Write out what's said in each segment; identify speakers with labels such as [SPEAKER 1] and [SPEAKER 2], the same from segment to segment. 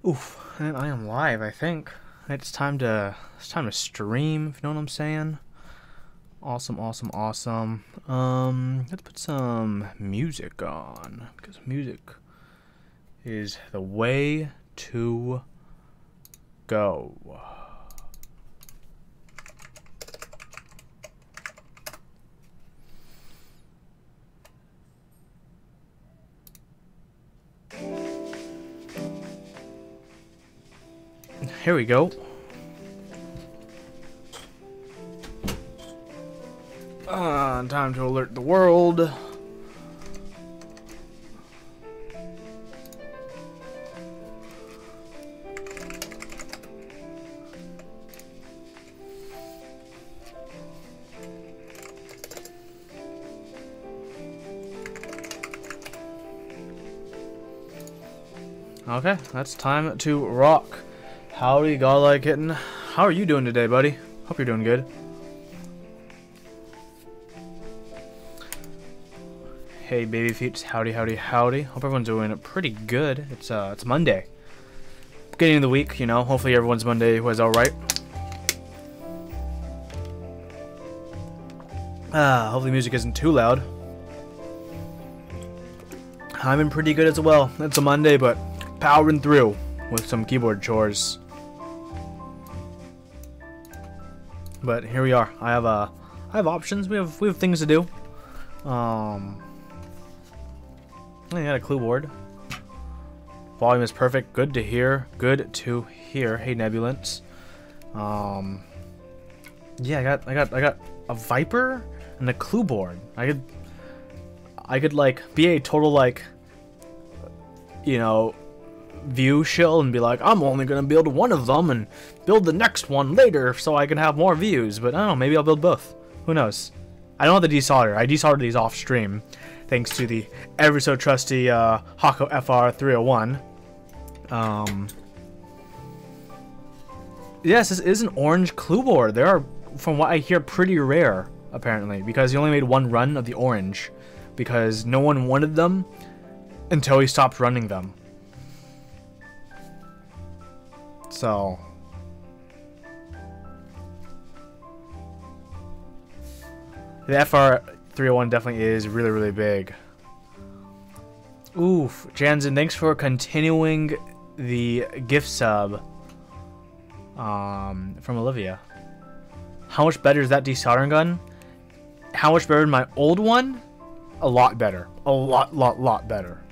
[SPEAKER 1] Oof, and I am live, I think. It's time to stream, if you know what I'm saying. Awesome, awesome, awesome. Let's put some music on, because music is the way to go. Here we go. Time to alert the world. Okay, that's time to rock. Howdy, godlike kitten. How are you doing today, buddy? Hope you're doing good. Hey, baby feet. Howdy, howdy, howdy. Hope everyone's doing pretty good. It's Monday. Beginning of the week, you know. Hopefully everyone's Monday was alright. Hopefully music isn't too loud. I'm in pretty good as well. It's a Monday, but powering through with some keyboard chores. But here we are. I have options. We have things to do. I got a clue board. Volume is perfect. Good to hear. Good to hear. Hey, Nebulance. Yeah, I got a Viper and a clue board. I could like be a total like, you know, view shill and be like, I'm only gonna build one of them and build the next one later so I can have more views. But I don't know, maybe I'll build both. Who knows? I don't have the desolder. I desoldered these off stream thanks to the ever so trusty Hako FR301. Yes, this is an orange clue board. They are, from what I hear, pretty rare apparently, because he only made one run of the orange because no one wanted them until he stopped running them. So the FR301 definitely is really, really big. Oof, Jansen, thanks for continuing the gift sub from Olivia. How much better is that desoldering gun? How much better than my old one? A lot better. A lot better.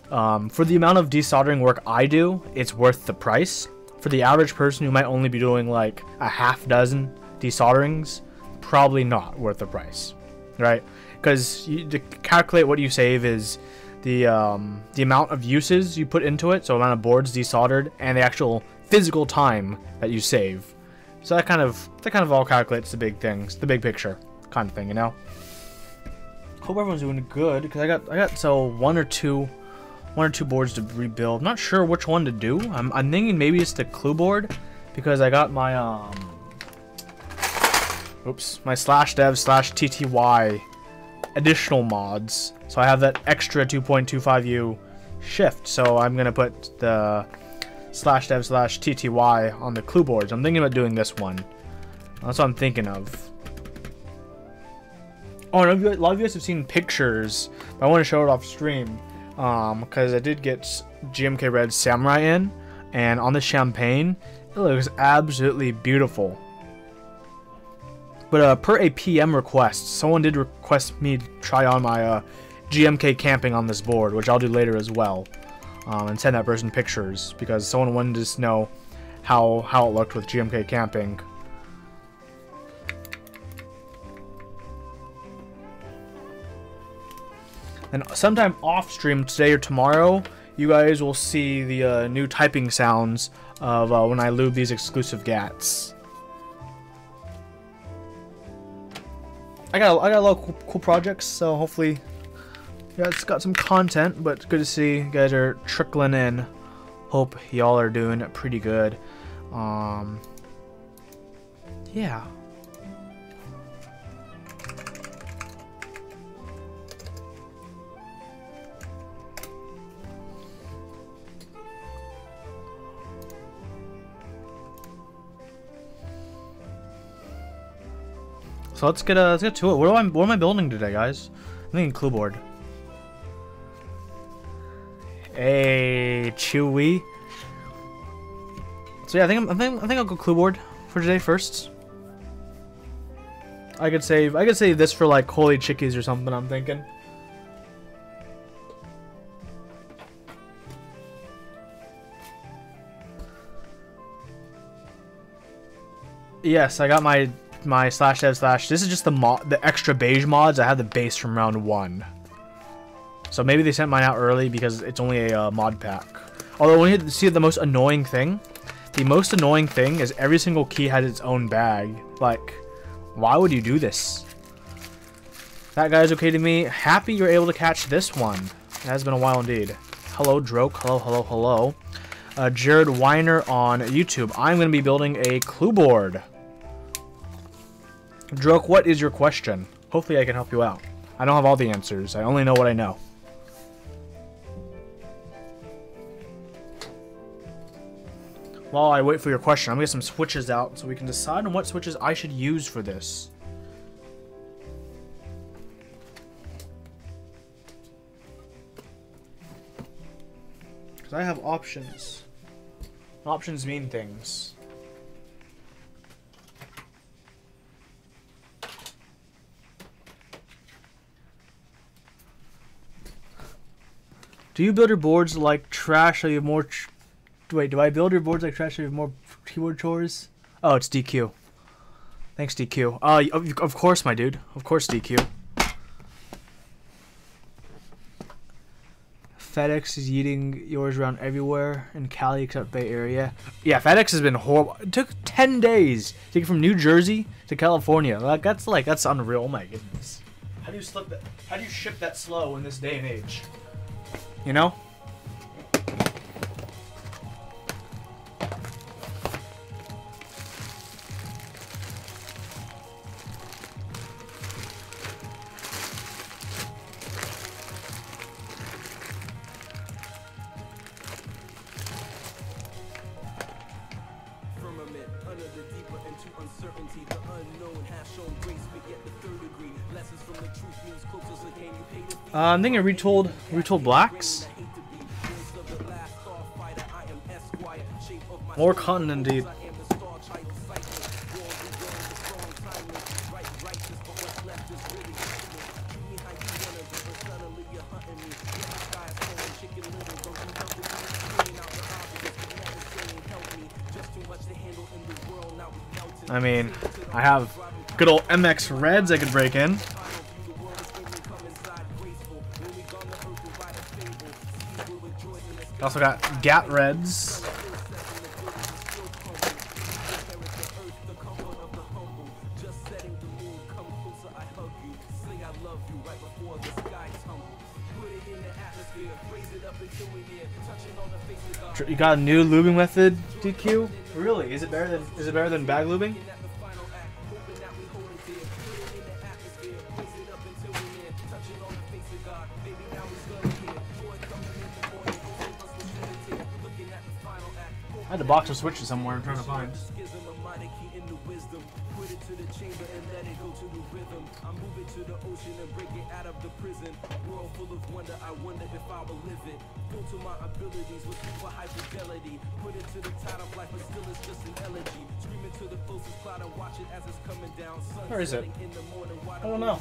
[SPEAKER 1] For the amount of desoldering work I do, it's worth the price. For the average person who might only be doing like a half dozen desolderings, probably not worth the price, right? Because to calculate what you save is the amount of uses you put into it, so amount of boards desoldered, and the actual physical time that you save. So that kind of all calculates the big things, the big picture kind of thing, you know. Hope everyone's doing good, because I got so one or two boards to rebuild. I'm not sure which one to do. I'm thinking maybe it's the clue board, because I got my my /dev/tty additional mods. So I have that extra 2.25U shift. So I'm gonna put the /dev/tty on the clue boards. I'm thinking about doing this one. That's what I'm thinking of. Oh, and a lot of you guys have seen pictures, but I want to show it off stream. Because I did get GMK Red Samurai in, and on the champagne, it looks absolutely beautiful. But per a PM request, someone did request me to try on my GMK camping on this board, which I'll do later as well, and send that person pictures, because someone wanted to just know how it looked with GMK camping. And sometime off stream today or tomorrow, you guys will see the new typing sounds of when I lube these exclusive GATs. I got a lot of cool projects, so hopefully you guys got some content. But good to see you guys are trickling in. Hope y'all are doing pretty good. Yeah. so let's get to it. What am I building today, guys? I'm thinking clue board. Hey, Chewy. So yeah, I think I'll go clue board for today first. I could save this for like holy chickies or something. I'm thinking. Yes, I got my /dev/. This is just the extra beige mods. I have the base from round 1. So maybe they sent mine out early because it's only a mod pack. Although when you see the most annoying thing, is every single key has its own bag. Like, why would you do this? That guy's okay to me. Happy you're able to catch this one. It has been a while indeed. Hello, Droke. Hello. Jared Weiner on YouTube. I'm going to be building a clue board. Droke, what is your question? Hopefully I can help you out. I don't have all the answers. I only know what I know. While I wait for your question, I'm going to get some switches out so we can decide on what switches I should use for this. Because I have options. Options mean things. Do you build your boards like trash so you have more... Wait, do I build your boards like trash so you have more keyboard chores? Oh, it's DQ. Thanks, DQ. Of course, my dude. Of course, DQ. FedEx is eating yours around everywhere in Cali except Bay Area. Yeah, FedEx has been horrible. It took 10 days to take it from New Jersey to California. That's unreal. Oh my goodness. How do you ship that slow in this day and age? You know? I'm thinking retold blacks. More cotton indeed. I mean, I have good old MX Reds I could break in. Also got Gat Reds. You got a new lubing method, DQ? Really? Is it better than bag lubing? I had a box of switches somewhere I'm trying to find. Where is it? I don't know.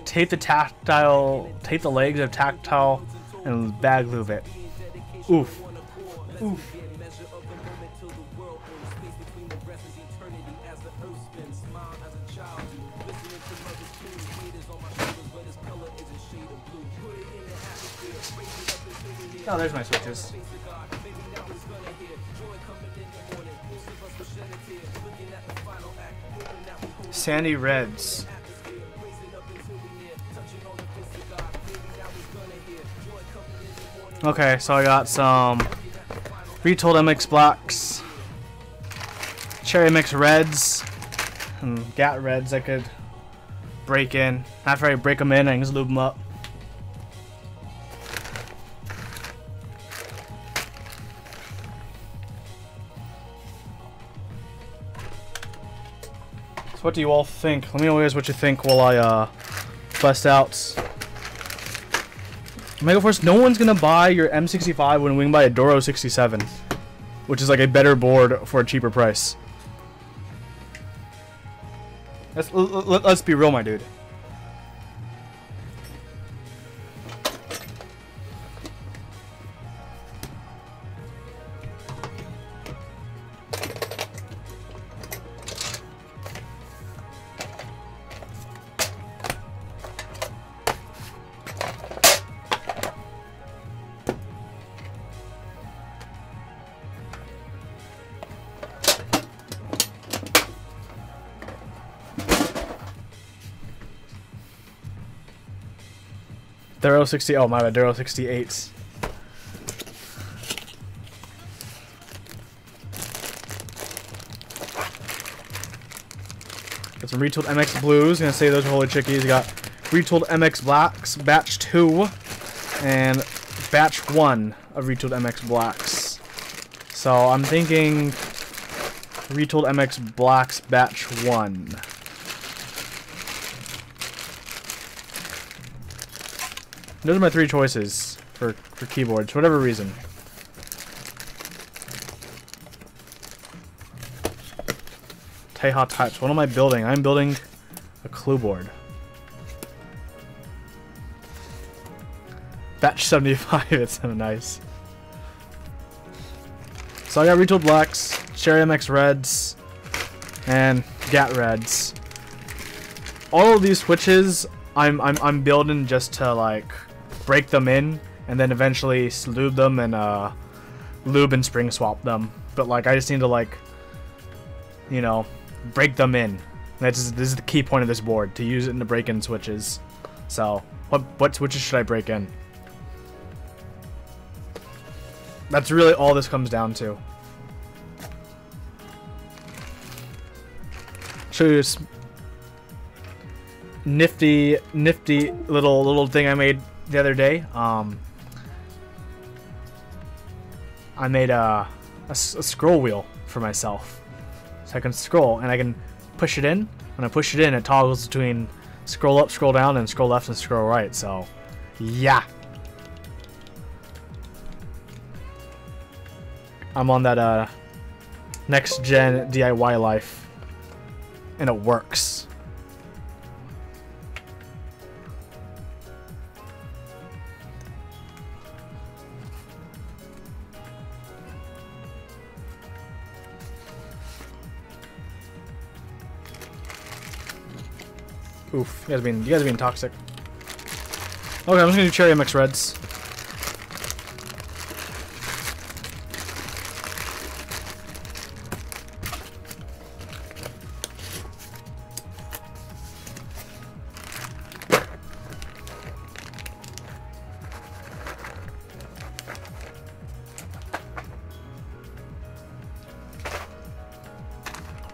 [SPEAKER 1] Tape the legs of tactile and bag lube it. Oof. Oof. Oh, there's my switches. Sandy Reds. Okay, so I got some retold MX Blacks, Cherry MX Reds, and Gat Reds I could break in. After I break them in, I can just lube them up. So what do you all think? Let me know guys what you think while I bust out. Mega Force, no one's gonna buy your M65 when we can buy a Doro 67, which is like a better board for a cheaper price. Let's be real, my dude. Duro 60. Oh my bad, Duro 68s. Got some retooled MX Blues. Gonna say those are holy chickies. Got retooled MX Blacks, batch 2, and batch 1 of retooled MX Blacks. So I'm thinking retooled MX Blacks batch 1. Those are my 3 choices for keyboards, for whatever reason. Teha types. What am I building? I'm building a clue board. Batch 75. It's so nice. So I got retooled blacks, Cherry MX reds, and Gat reds. All of these switches I'm building just to like break them in and then eventually lube them and lube and spring swap them. But like I just need to like, you know, break them in. This is the key point of this board, to use it in the break-in switches. So what switches should I break in? That's really all this comes down to. Show you this nifty little thing I made the other day. I made a scroll wheel for myself, so I can scroll and I can push it in. When I push it in, it toggles between scroll up, scroll down, and scroll left and scroll right. So yeah, I'm on that next gen DIY life, and it works. Oof, you guys are being toxic. Okay, I'm just gonna do Cherry MX Reds.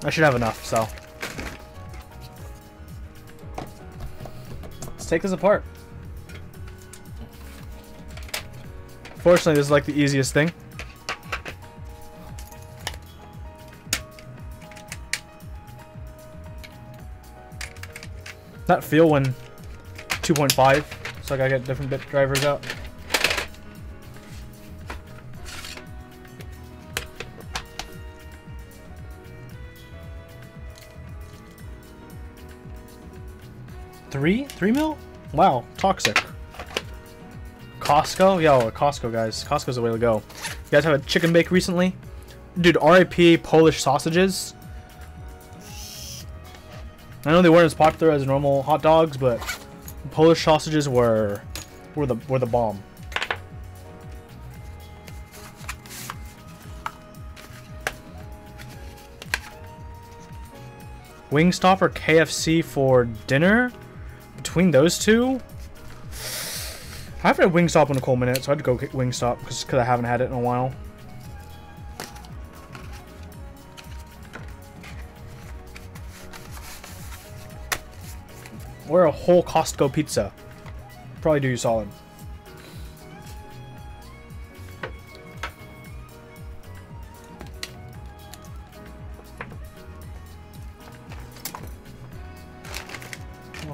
[SPEAKER 1] I should have enough, so. Let's take this apart. Fortunately, this is like the easiest thing. That feel when 2.5, so I gotta get different bit drivers out. Three mil? Wow, toxic. Costco? Yo, Costco, guys. Costco's the way to go. You guys have a chicken bake recently? Dude, RIP Polish sausages. I know they weren't as popular as normal hot dogs, but Polish sausages were the bomb. Wingstop or KFC for dinner? Between those two, I haven't had Wingstop in a cool minute, so I'd go get Wingstop because I haven't had it in a while. Or a whole Costco pizza. Probably do you solid.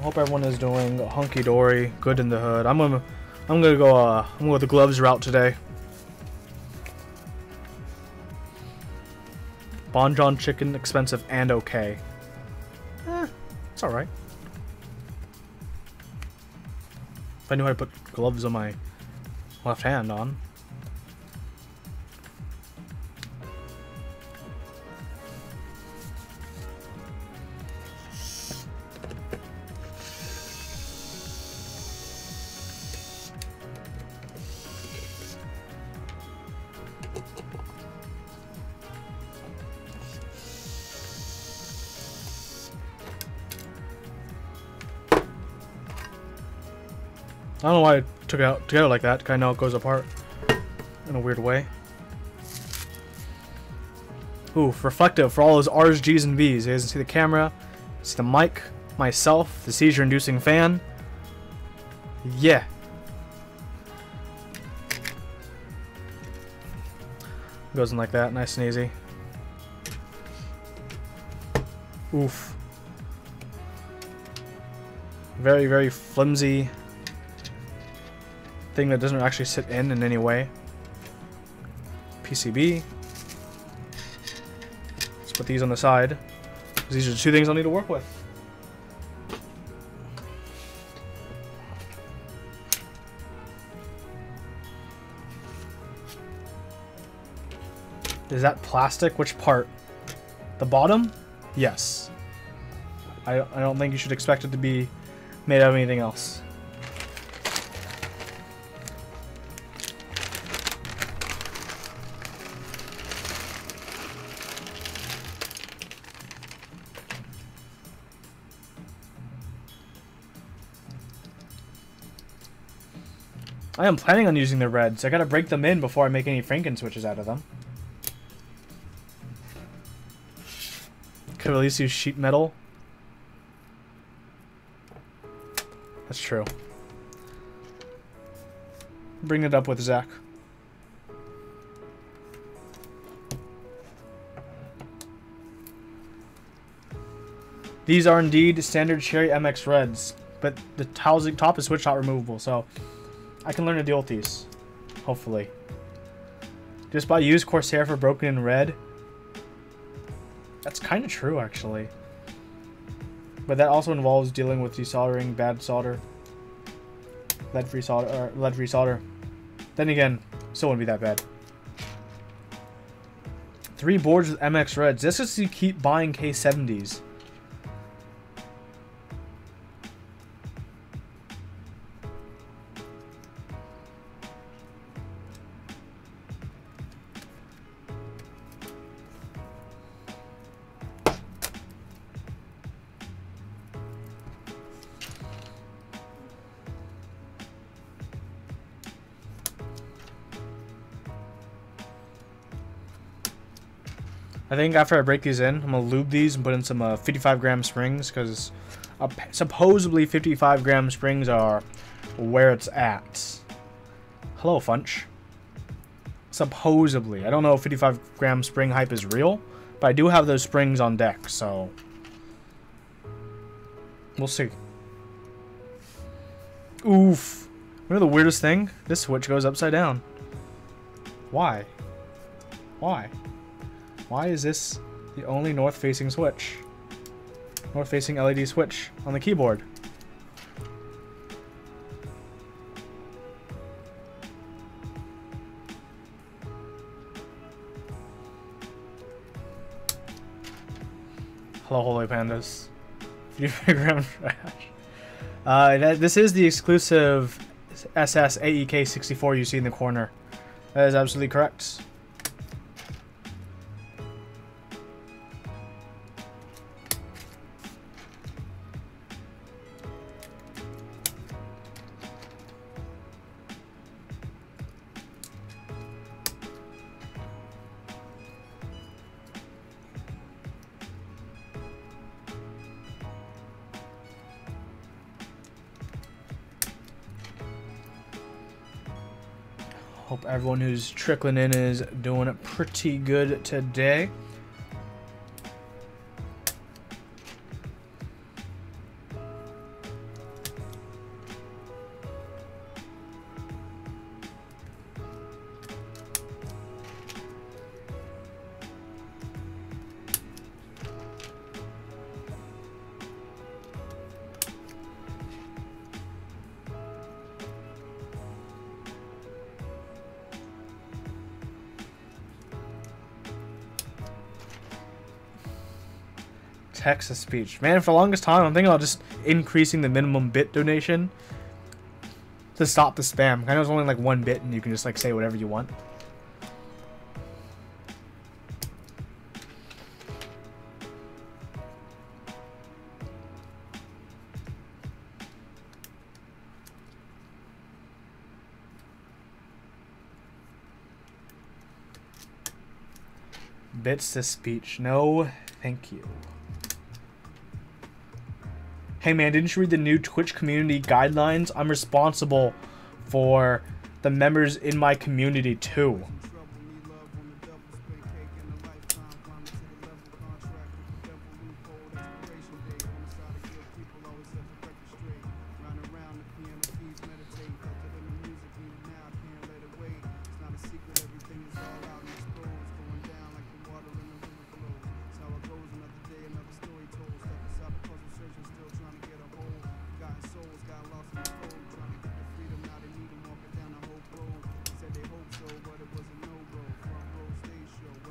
[SPEAKER 1] hope everyone is doing hunky dory, good in the hood. I'm gonna go the gloves route today. Bon John chicken, expensive and okay. It's alright. If I knew how to put gloves on my left hand on. I don't know why I took it out together like that, because I know it goes apart in a weird way. Ooh, reflective for all those R's, G's, and V's. You guys can see the camera, see the mic, myself, the seizure-inducing fan. Yeah. Goes in like that, nice and easy. Oof. Very, very flimsy thing that doesn't actually sit in any way. PCB. Let's put these on the side, because these are the two things I'll need to work with. Is that plastic? Which part? The bottom? Yes. I don't think you should expect it to be made out of anything else. I am planning on using the reds. I gotta break them in before I make any Franken switches out of them. Could at least use sheet metal. That's true. Bring it up with Zach. These are indeed standard Cherry MX Reds, but the housing top is switch not removable, so I can learn to deal with these, hopefully. Just buy used Corsair for broken in red. That's kind of true, actually. But that also involves dealing with desoldering bad solder. Lead-free solder. Then again, still wouldn't be that bad. 3 boards with MX Reds. This is to keep buying K70s. I think after I break these in, I'm going to lube these and put in some 55-gram springs, because supposedly 55-gram springs are where it's at. Hello, Funch. Supposedly. I don't know if 55-gram spring hype is real, but I do have those springs on deck, so we'll see. Oof. You know the weirdest thing? This switch goes upside down. Why? Why? Why is this the only north-facing switch? North-facing LED switch on the keyboard. Hello, Holy Pandas. 55-gram trash. This is the exclusive SS AEK 64 you see in the corner. That is absolutely correct. Hope everyone who's trickling in is doing it pretty good today. text to speech. Man, for the longest time, I'm thinking about just increasing the minimum bit donation to stop the spam. I know it's only like 1 bit and you can just like say whatever you want. Bits to speech. No, thank you. Hey man, didn't you read the new Twitch community guidelines? I'm responsible for the members in my community too.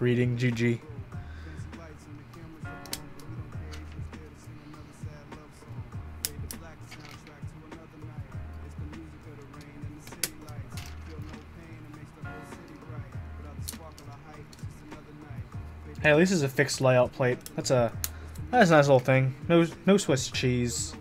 [SPEAKER 1] Reading GG. Hey, at least it's a fixed layout plate. That's a nice little thing. No Swiss cheese.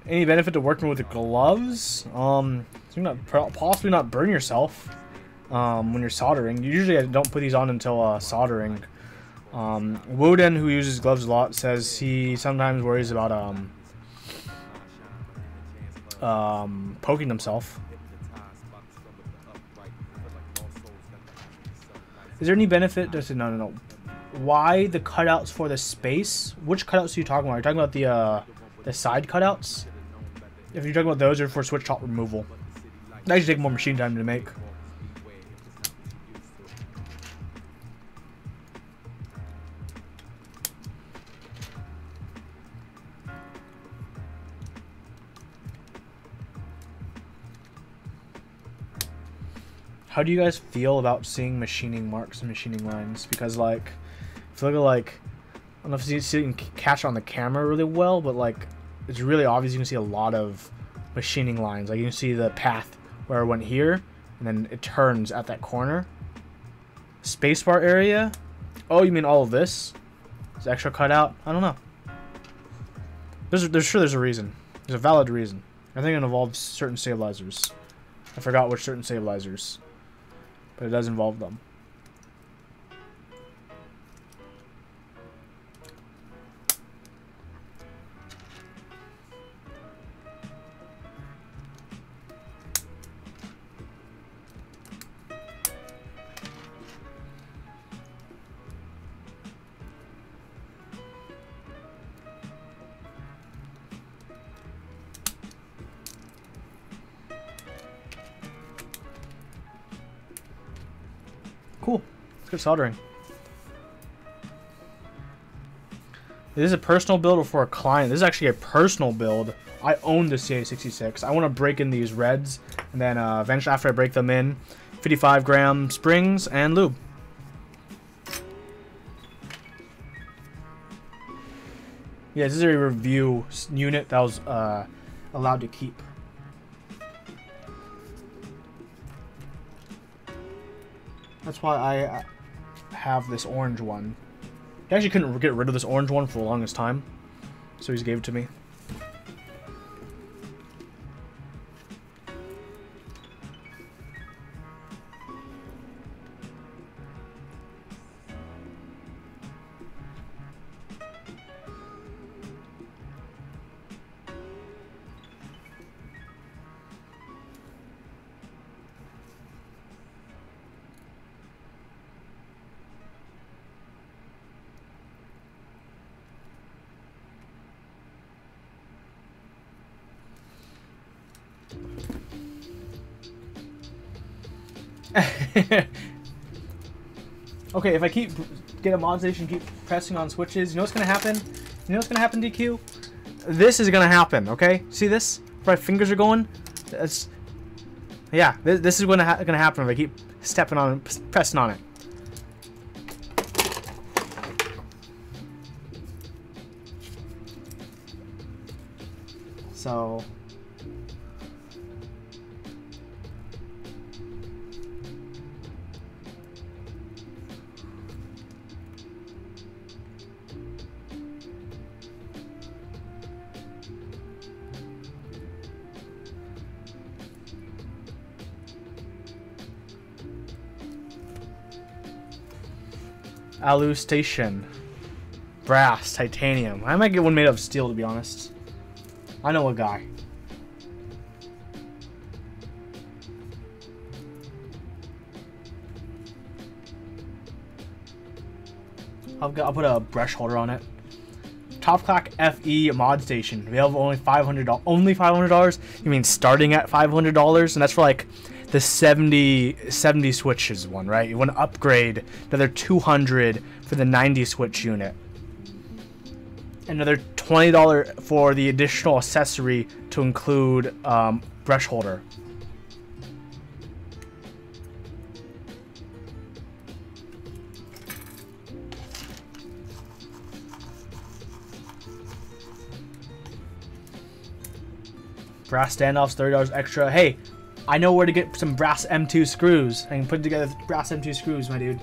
[SPEAKER 1] Any benefit to working with the gloves? Possibly not burn yourself when you're soldering. Usually I don't put these on until soldering. Woden, who uses gloves a lot, says he sometimes worries about poking himself. Is there any benefit? No. Why the cutouts for the space? Which cutouts are you talking about? Are you talking about the side cutouts? If you're talking about those, are for switch top removal. That should take more machine time to make. How do you guys feel about seeing machining marks and machining lines? Because like, I feel like I don't know if you can catch on the camera really well, but like, it's really obvious. You can see a lot of machining lines. Like you can see the path where it went here, and then it turns at that corner. Spacebar area. Oh, you mean all of this? Is extra cut out? I don't know. There's a reason. There's a valid reason. I think it involves certain stabilizers. I forgot which certain stabilizers, but it does involve them. Cool. Let's get soldering. This is a personal build or for a client? This is actually a personal build. I own the CA66. I want to break in these reds, and then eventually after I break them in, 55-gram springs and lube. Yeah, this is a review unit that was allowed to keep. That's why I have this orange one. He actually couldn't get rid of this orange one for the longest time, so he gave it to me. Okay, if I get a mod station, keep pressing on switches, you know what's gonna happen? You know what's gonna happen, DQ? This is gonna happen, okay? See this? Where my fingers are going? That's... Yeah, this is gonna happen if I keep stepping on, pressing on it. So... Alu station. Brass, titanium. I might get one made of steel, to be honest. I know a guy. I'll put a brush holder on it. Top Clack FE mod station. We have only $500. Only $500? You mean starting at $500? And that's for like the 70 switches one, right? You want to upgrade another 200 for the 90 switch unit. Another $20 for the additional accessory to include brush holder. Brass standoffs, $30 extra. Hey, I know where to get some brass M2 screws. I can put together brass M2 screws, my dude.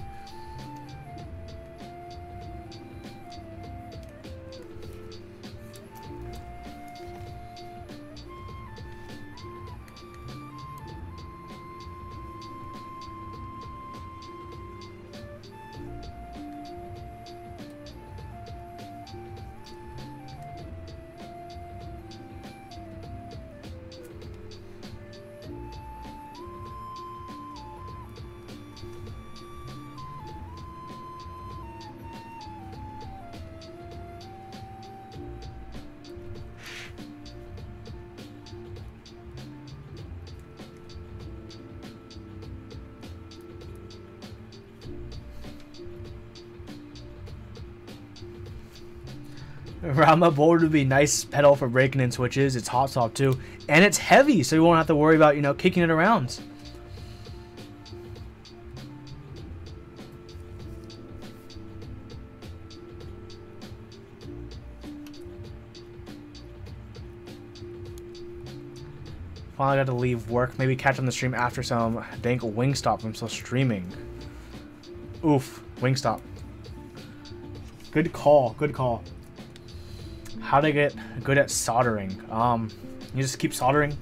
[SPEAKER 1] Rama board would be nice pedal for breaking in switches. It's hot swap too, and it's heavy, so you won't have to worry about, you know, kicking it around. Finally got to leave work. Maybe catch on the stream after some dank Wingstop. I'm still streaming. Oof, Wingstop. Good call. Good call. How to get good at soldering? You just keep soldering.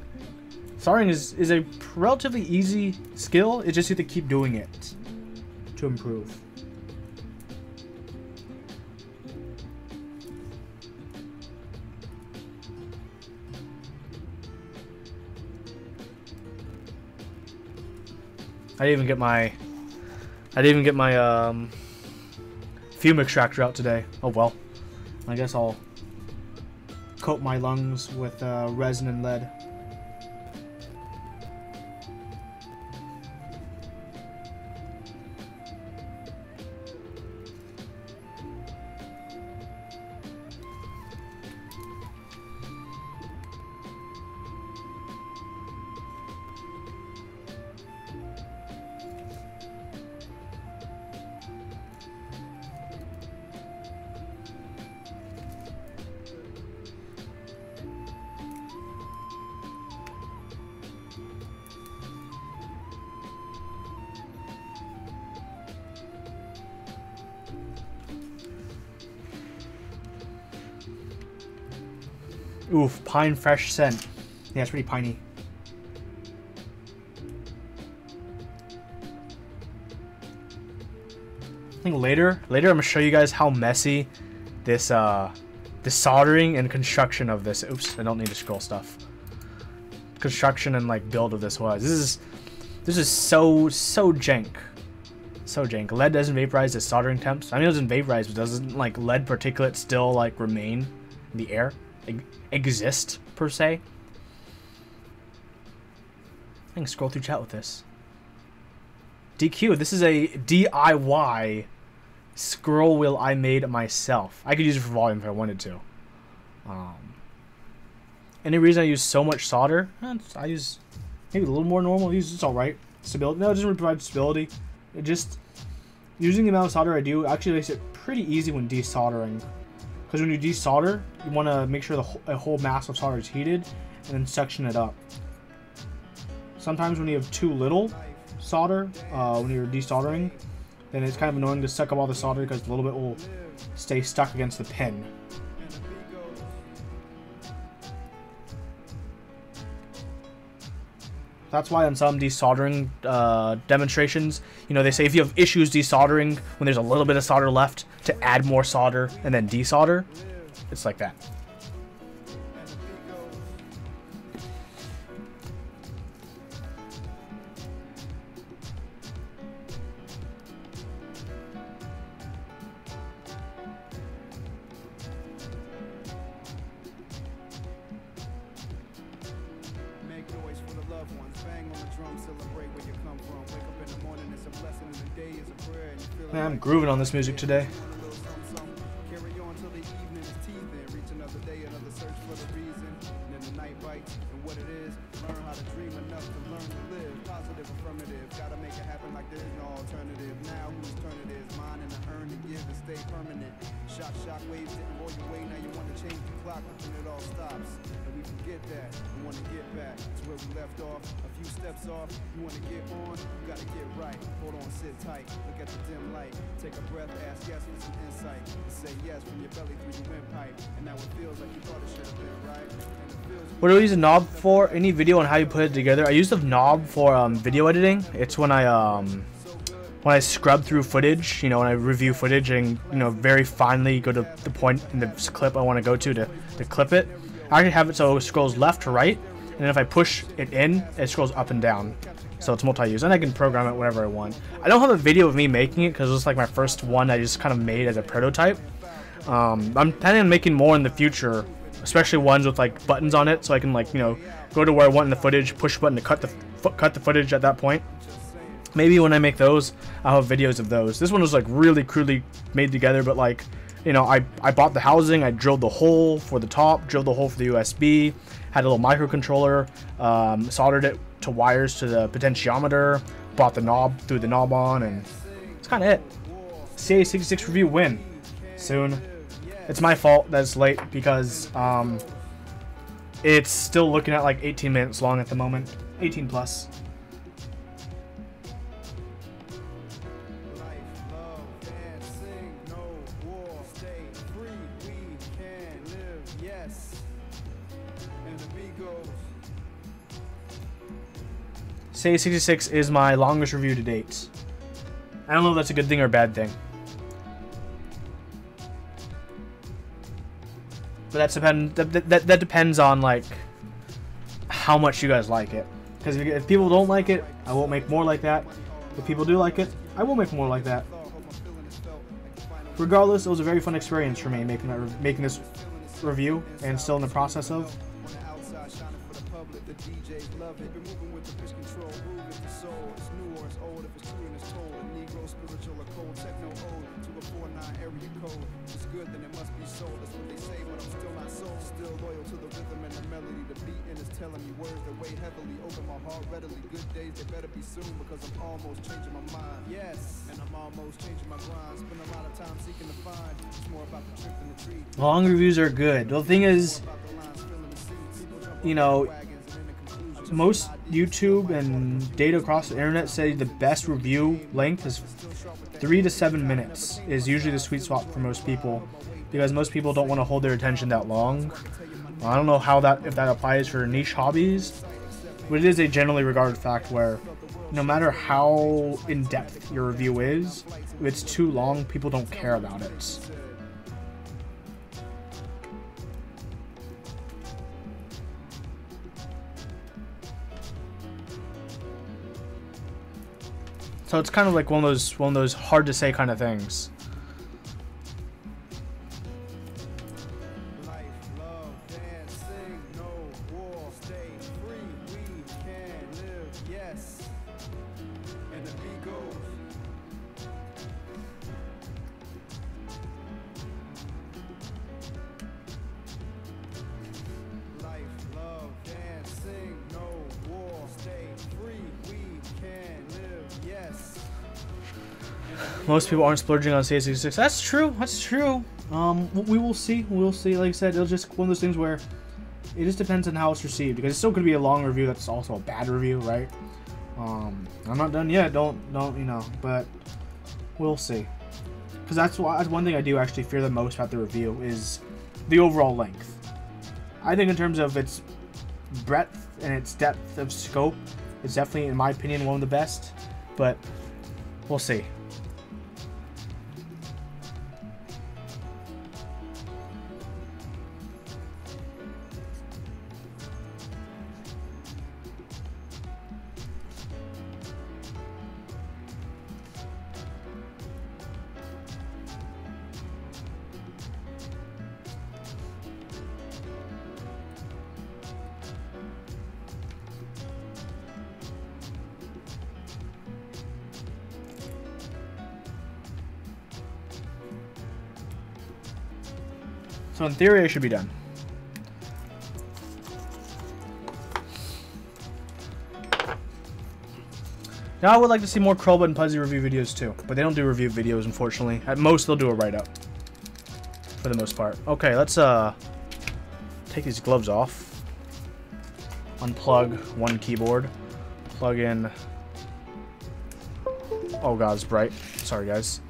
[SPEAKER 1] Soldering is a relatively easy skill. It's just you have to keep doing it to improve. I didn't even get my fume extractor out today. Oh well. I guess I'll coat my lungs with resin and lead. Oof, pine fresh scent. Yeah, it's pretty piney. I think later I'm gonna show you guys how messy this the soldering and construction of this. Oops, I don't need to scroll stuff. Construction and like build of this was. This is so jank. So jank. Lead doesn't vaporize the soldering temps. I mean, it doesn't vaporize, but doesn't like lead particulates still like remain in the air? Exist per se. can scroll through chat with this. DQ, this is a DIY scroll wheel I made myself. I could use it for volume if I wanted to. Any reason I use so much solder? I use maybe a little more normal. It's alright. Stability. No, it doesn't really provide stability. It just, using the amount of solder I do actually makes it pretty easy when desoldering. Because when you desolder, you want to make sure the whole mass of solder is heated and then suction it up. Sometimes when you have too little solder, when you're desoldering, then it's kind of annoying to suck up all the solder because a little bit will stay stuck against the pin. That's why on some desoldering demonstrations, you know, they say if you have issues desoldering when there's a little bit of solder left, to add more solder and then desolder. It's like that. Man, I'm grooving on this music today.
[SPEAKER 2] Shock waves didn't roll your way, now you want to change the clock when it all stops. And we forget that, we want to get back to where we left off. A few steps off, you want to get on, you got to get right. Hold on, sit tight, look at the dim light. Take a breath, ask yes with some insight. And say yes from your belly through your windpipe. And now it feels like you thought it should have been right.
[SPEAKER 1] What do I use a knob for? Any video on how you put it together? I use the knob for video editing. It's when I scrub through footage, you know, when I review footage and, you know, very finely go to the point in the clip I want to go to clip it. I actually have it so it scrolls left to right, and then if I push it in, it scrolls up and down. So it's multi-use, and I can program it whenever I want. I don't have a video of me making it because it was like my first one I just kind of made as a prototype. I'm planning on making more in the future, especially ones with like buttons on it, so I can, like, you know, go to where I want in the footage, push a button to cut the footage at that point. Maybe when I make those, I'll have videos of those. This one was like really crudely made together, but like, you know, I bought the housing, I drilled the hole for the top, drilled the hole for the USB, had a little microcontroller, soldered it to wires to the potentiometer, bought the knob, threw the knob on, and that's kind of it. CA66 review win soon. It's my fault that it's late because it's still looking at like 18 minutes long at the moment, 18 plus. CA66 is my longest review to date. I don't know if that's a good thing or a bad thing. But that depends on like how much you guys like it. Because if people don't like it, I won't make more like that. If people do like it, I will make more like that. Regardless, it was a very fun experience for me making this review, and still in the process of.
[SPEAKER 2] Telling me words that weigh heavily over my heart readily. Good days, they better be soon because I'm almost changing my mind. Yes, and I'm almost changing my grind. Spend a lot of time seeking to find. It's more about the trick than the treat.
[SPEAKER 1] Long reviews are good. The thing is, you know, most YouTube and data across the internet say the best review length is 3 to 7 minutes is usually the sweet spot for most people, because most people don't want to hold their attention that long. I don't know if that applies for niche hobbies, but it is a generally regarded fact where no matter how in-depth your review is, if it's too long, people don't care about it. So it's kind of like one of those hard to say kind of things.
[SPEAKER 2] yes. And the beat goes. Life, love, dance, sing, no war, stay free, we can live, yes.
[SPEAKER 1] Most people aren't splurging on CA66. That's true. That's true. We will see. We'll see. Like I said, it'll just one of those things where it just depends on how it's received, because it's still going to be a long review that's also a bad review, right? I'm not done yet. Don't you know? But we'll see. Because that's one thing I do actually fear the most about the review is the overall length. I think in terms of its breadth and its depth of scope, it's definitely, in my opinion, one of the best. But we'll see. So in theory, I should be done. Now I would like to see more Krulba and Puzzy review videos too, but they don't do review videos, unfortunately. At most, they'll do a write-up, for the most part. Okay, let's take these gloves off. Unplug one keyboard. Plug in. Oh god, it's bright. Sorry, guys.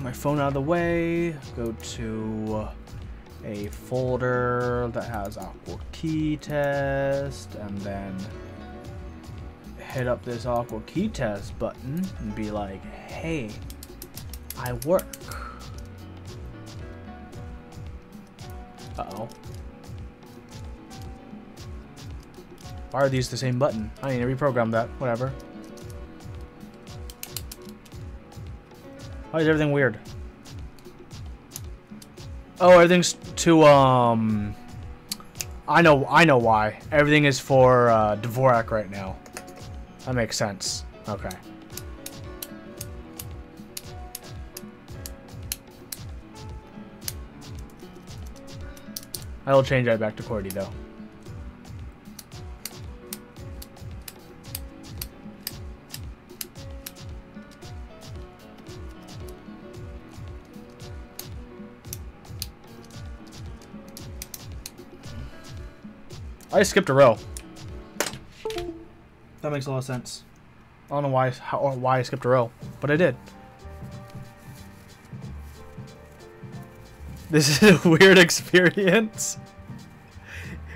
[SPEAKER 1] My phone out of the way, go to a folder that has Aqua Key Test, and then hit up this Aqua Key Test button and be like, hey, I work. Uh-oh. Why are these the same button? I need to reprogram that, whatever. Why is everything weird? Oh, everything's to, I know why. Everything is for, Dvorak right now. That makes sense. Okay. I will change that back to QWERTY, though. I skipped a row. That makes a lot of sense. I don't know why I skipped a row, but I did. This is a weird experience.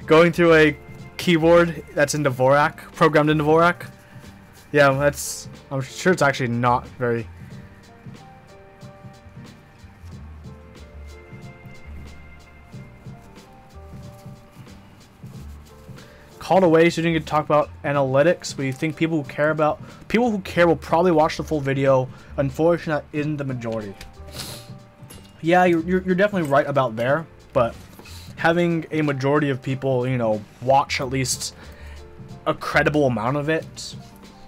[SPEAKER 1] Going through a keyboard that's in Dvorak, programmed in Dvorak. Yeah, I'm sure it's actually not very... Called away so you didn't get to talk about analytics, but you think people who care will probably watch the full video. Unfortunately, that isn't the majority. Yeah, you're definitely right about there, but having a majority of people, you know, watch at least a credible amount of it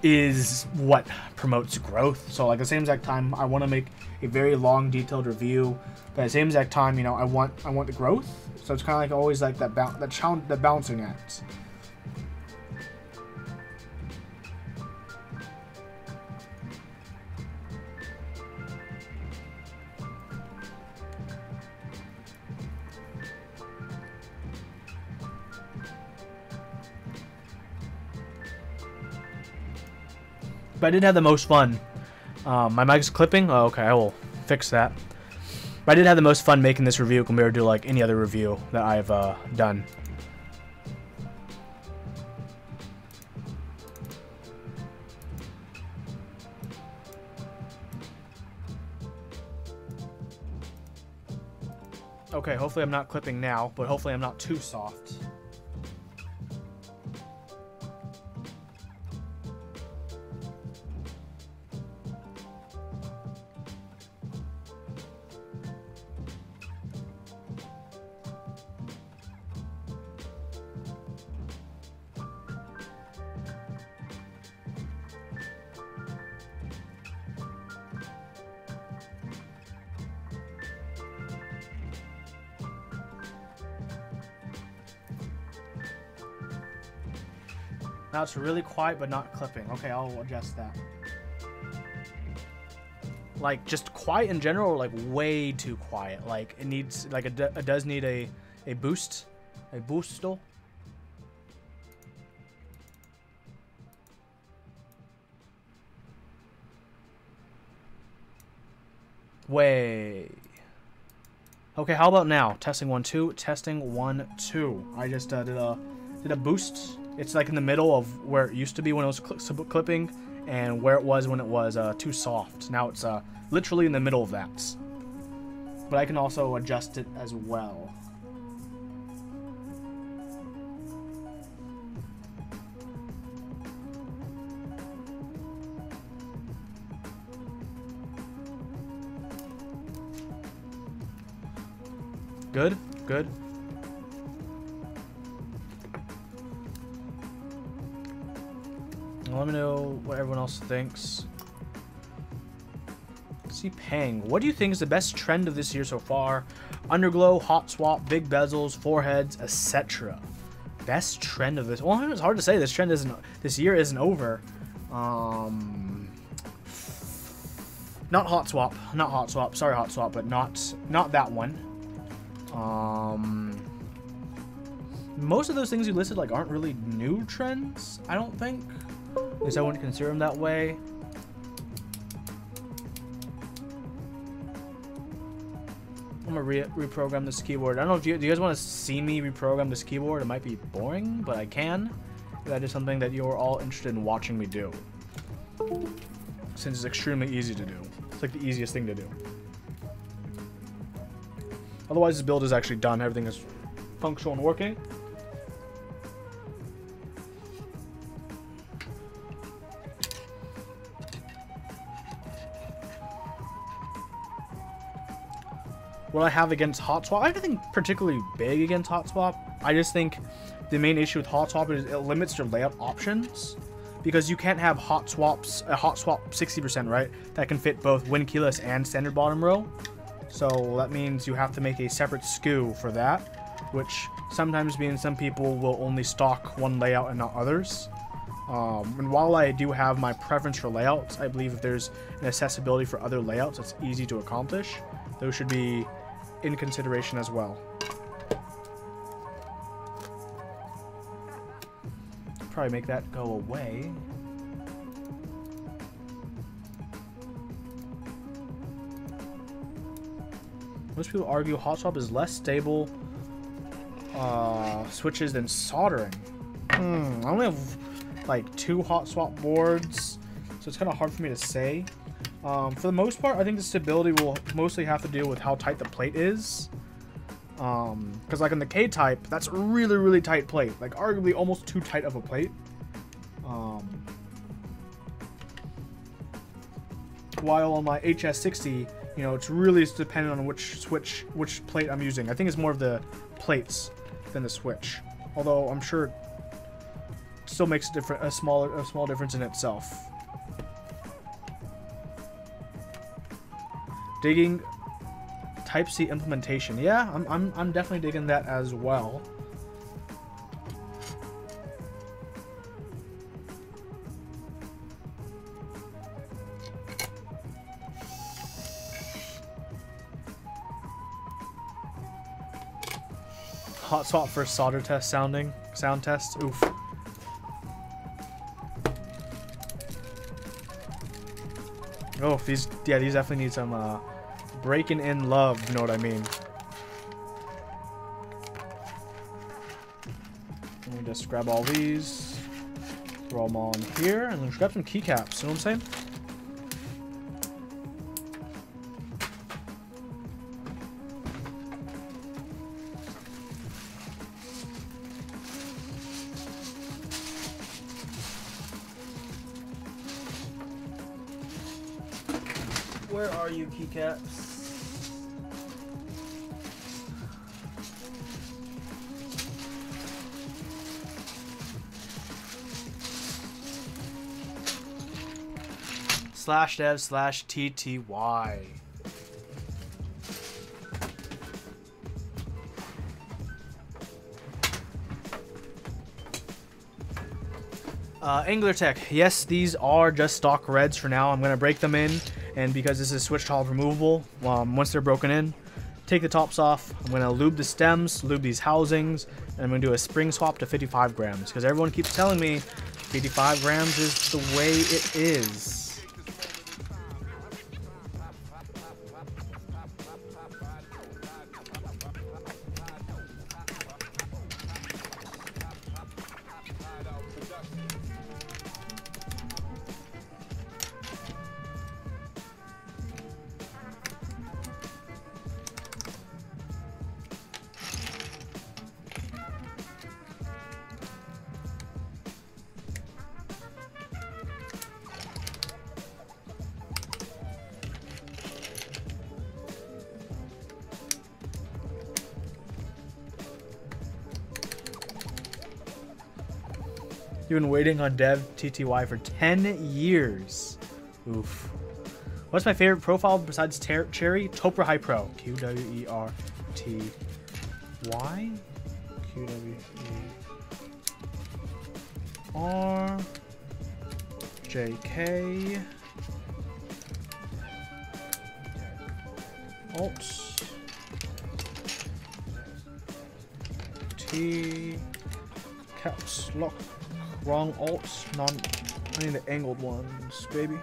[SPEAKER 1] is what promotes growth. So like the same exact time, I want to make a very long, detailed review, but at the same exact time, you know, I want the growth. So it's kind of like always like that balancing act. But I did have the most fun. My mic's clipping? Oh, okay, I will fix that. But I did have the most fun making this review compared to like any other review that I've done. Okay, hopefully I'm not clipping now, but hopefully I'm not too soft. Now it's really quiet but not clipping. Okay, I'll adjust that. Like just quiet in general, or like way too quiet. Like it needs, like it does need a boost, a boostle. Way. Okay, how about now? Testing 1 2. Testing 1 2. I just did a boost. It's like in the middle of where it used to be when it was clipping, and where it was when it was too soft. Now it's literally in the middle of that. But I can also adjust it as well. Good, good. Let me know what everyone else thinks. Let's see, Pang. What do you think is the best trend of this year so far? Underglow, hot swap, big bezels, foreheads, etc. Best trend of this. Well, it's hard to say. This trend isn't. This year isn't over. Not hot swap. Not hot swap. Sorry, hot swap, but not that one. Most of those things you listed like aren't really new trends. I don't think. At least I wouldn't consider them that way. I'm gonna reprogram this keyboard. I don't know if do you guys want to see me reprogram this keyboard? It might be boring, but I can. That is something that you're all interested in watching me do. Since it's extremely easy to do. It's like the easiest thing to do. Otherwise, this build is actually done. Everything is functional and working. What I have against hot swap, I have nothing particularly big against hot swap. I just think the main issue with hot swap is it limits your layout options, because you can't have hot swaps, a hot swap 60%, right? That can fit both win keyless and standard bottom row. So that means you have to make a separate SKU for that, which sometimes means some people will only stock one layout and not others. And while I do have my preference for layouts, I believe if there's an accessibility for other layouts that's easy to accomplish, those should be in consideration as well. Probably make that go away. Most people argue hot swap is less stable switches than soldering. I only have like 2 hot swap boards, so it's kind of hard for me to say. For the most part, I think the stability will mostly have to do with how tight the plate is. Because like on the K-type, that's a really, really tight plate. Like arguably almost too tight of a plate. While on my HS60, you know, it's really dependent on which plate I'm using. I think it's more of the plates than the switch. Although I'm sure it still makes a small difference in itself. Digging Type-C implementation. Yeah, I'm definitely digging that as well. Hot swap for solder test sound test. Oof. Oh, these definitely need some breaking in love, you know what I mean. Let me just grab all these, throw them on here, and then just grab some keycaps, you know what I'm saying? Where are you, keycaps? /dev/TTY. Angular Tech. Yes, these are just stock reds for now. I'm going to break them in, and because this is switch tile removable, once they're broken in, take the tops off. I'm going to lube the stems, lube these housings, and I'm going to do a spring swap to 55 grams, because everyone keeps telling me 55 grams is the way it is. You've been waiting on Dev TTY for 10 years. Oof. What's my favorite profile besides Cherry? Topra High Pro. QWERTY. QWERJK. Alt. T. Caps lock. Wrong alt. I need the angled ones, baby.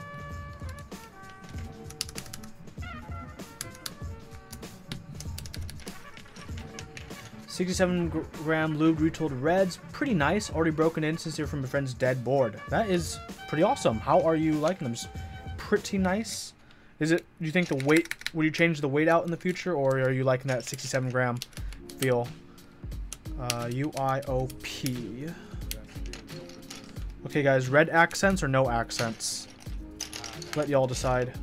[SPEAKER 1] $67-gram lubed retooled reds. Pretty nice. Already broken in since they're from a friend's dead board. That is pretty awesome. How are you liking them? Pretty nice. Is it? Do you think the weight? Would you change the weight out in the future, or are you liking that 67-gram feel? UIOP. Okay, guys. Red accents or no accents? Let y'all decide.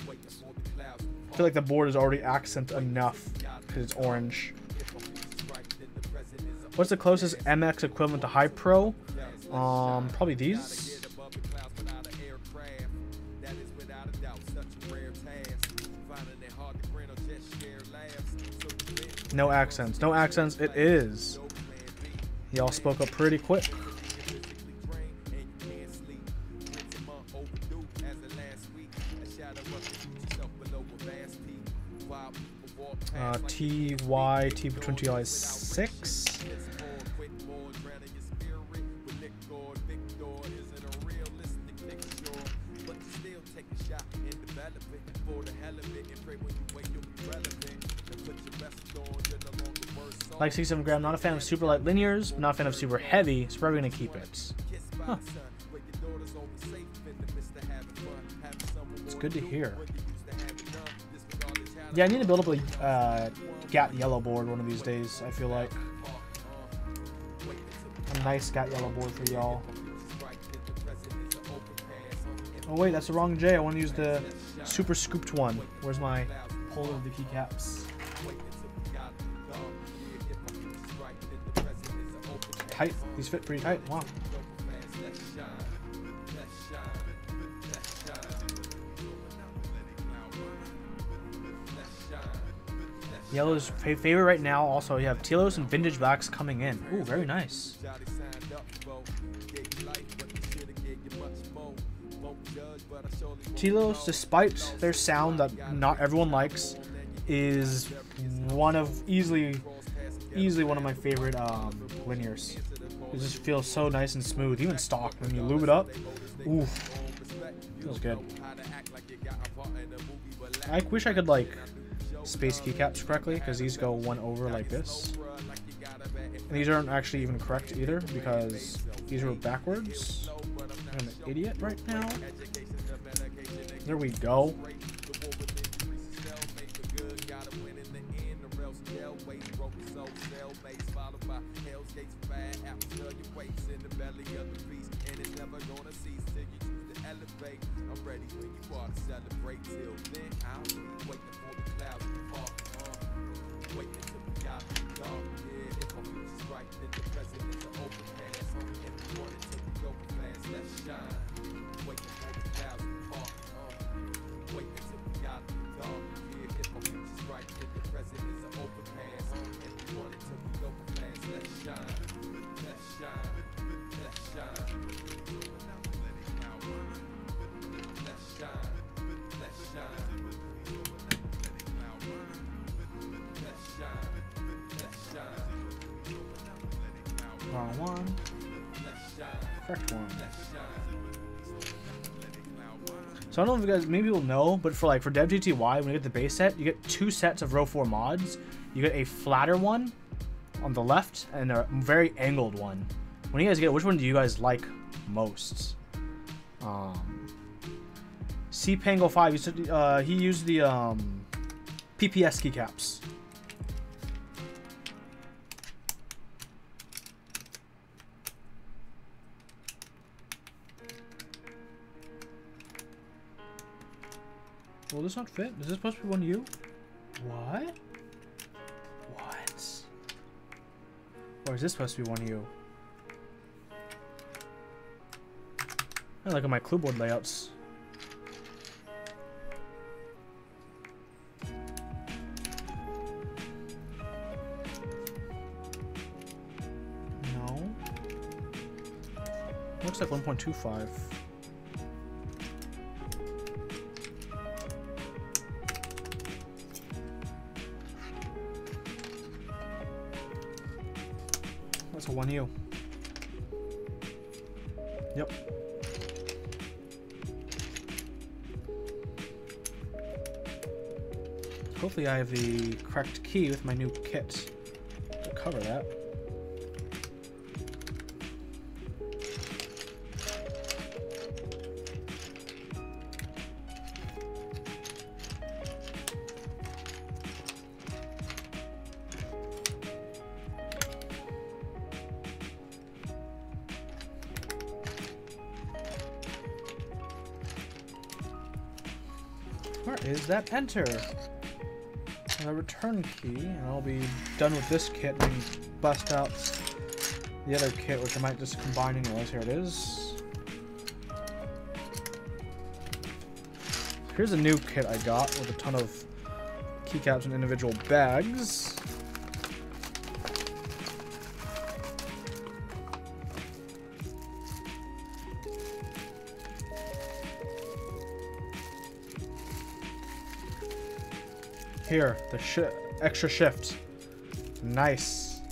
[SPEAKER 1] I feel like the board is already accent enough because it's orange. What's the closest MX equivalent to High Pro? Probably these. No accents. No accents. It is. Y'all spoke up pretty quick. TY T20 is 6. Like 67-gram, not a fan of super light linears, but not a fan of super heavy, so probably gonna keep it. Huh. It's good to hear. Yeah, I need to build up a GAT yellow board one of these days, I feel like. A nice GAT yellow board for y'all. Oh wait, that's the wrong J. I want to use the super scooped one. Where's my holder of the keycaps? Tight. These fit pretty tight. Wow. Yellow's favorite right now. Also, you have Telos and Vintage Blacks coming in. Ooh, very nice. Telos, despite their sound that not everyone likes, is easily one of my favorite linears. It just feels so nice and smooth, even stock when you lube it up. Ooh, feels good. I wish I could like space keycaps correctly, because these go one over like this. And these aren't actually even correct either, because these are backwards. I'm an idiot right now. There we go. Wrong one. Correct one. So I don't know if you guys, maybe you'll know, but for DevGTY, when you get the base set, you get 2 sets of row 4 mods. You get a flatter one on the left and a very angled one. When you guys get it, which one do you guys like most? CPango5, he used the PPS keycaps. Will this not fit? Is this supposed to be 1U? What? What? Or is this supposed to be 1U? I look at my clipboard layouts. No. Looks like 1.25. That's a 1U. Yep. Hopefully I have the correct key with my new kit to cover that. Where is that enter? And a return key, and I'll be done with this kit and bust out the other kit, which I might just combine anyways. Here it is. Here's a new kit I got with a ton of keycaps and individual bags. Here, the extra shift. Nice.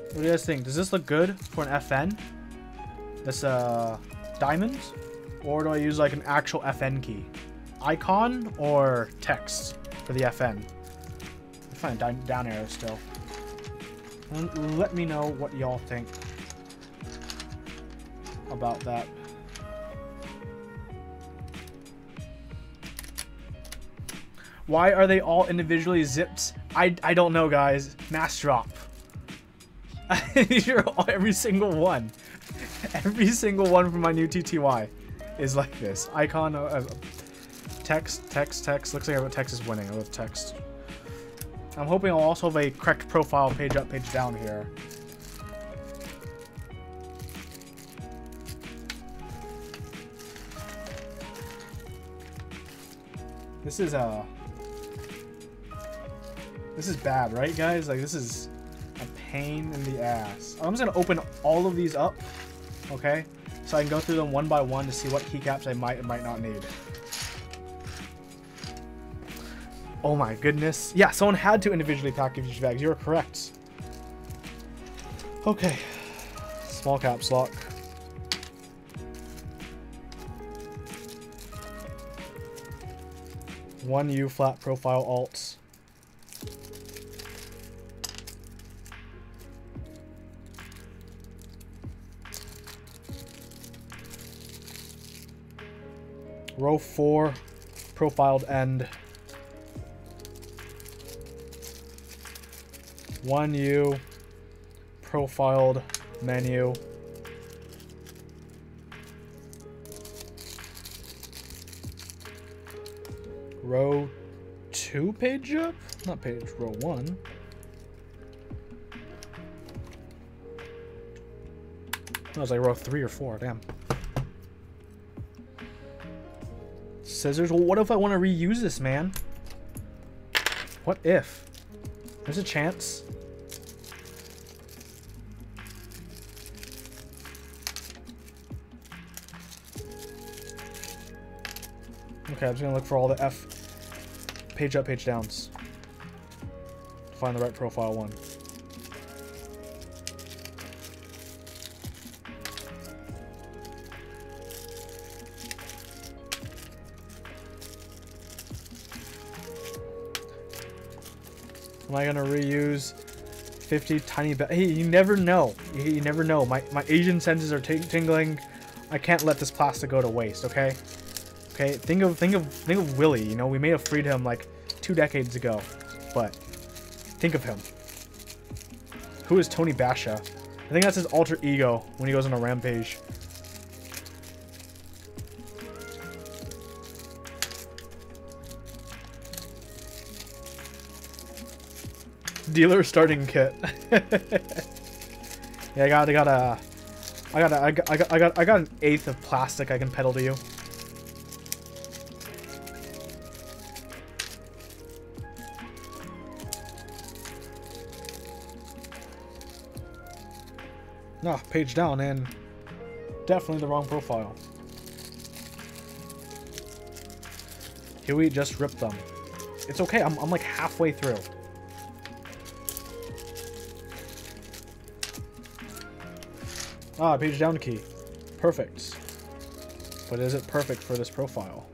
[SPEAKER 1] What do you guys think? Does this look good for an FN? This diamond? Or do I use like an actual FN key? Icon or text for the FN? I find down arrow still. And let me know what y'all think about that. Why are they all individually zipped? I don't know, guys. Mass drop. These are all, every single one. Every single one from my new TTY is like this. Icon, text. Looks like text is winning. I love text. I'm hoping I'll also have a correct profile page up, page down here. This is bad, right, guys? Like, this is a pain in the ass. I'm just gonna open all of these up, okay? So I can go through them one by one to see what keycaps I might and might not need. Oh my goodness. Yeah, someone had to individually package these bags. You're correct. Okay. Small caps lock. One U flat profile alt. Row 4 profiled end. 1U profiled menu. Row 2 page up? Not page, row 1. That was like row 3 or 4, damn. Scissors, well, what if I want to reuse this, man? What if? There's a chance. Okay, I'm just gonna look for all the page up, page downs. Find the right profile one. Am I gonna reuse 50 tiny bags? Hey, you never know. You never know. My Asian senses are tingling. I can't let this plastic go to waste. Okay. Okay. Think of Willie. You know, we may have freed him like 2 decades ago, but think of him. Who is Tony Basha? I think that's his alter ego when he goes on a rampage. Dealer starting kit. Yeah, I got an eighth of plastic I can peddle to you. No, page down and definitely the wrong profile. Huey just ripped them. It's okay, I'm like halfway through. Ah, page down key. Perfect. But is it perfect for this profile?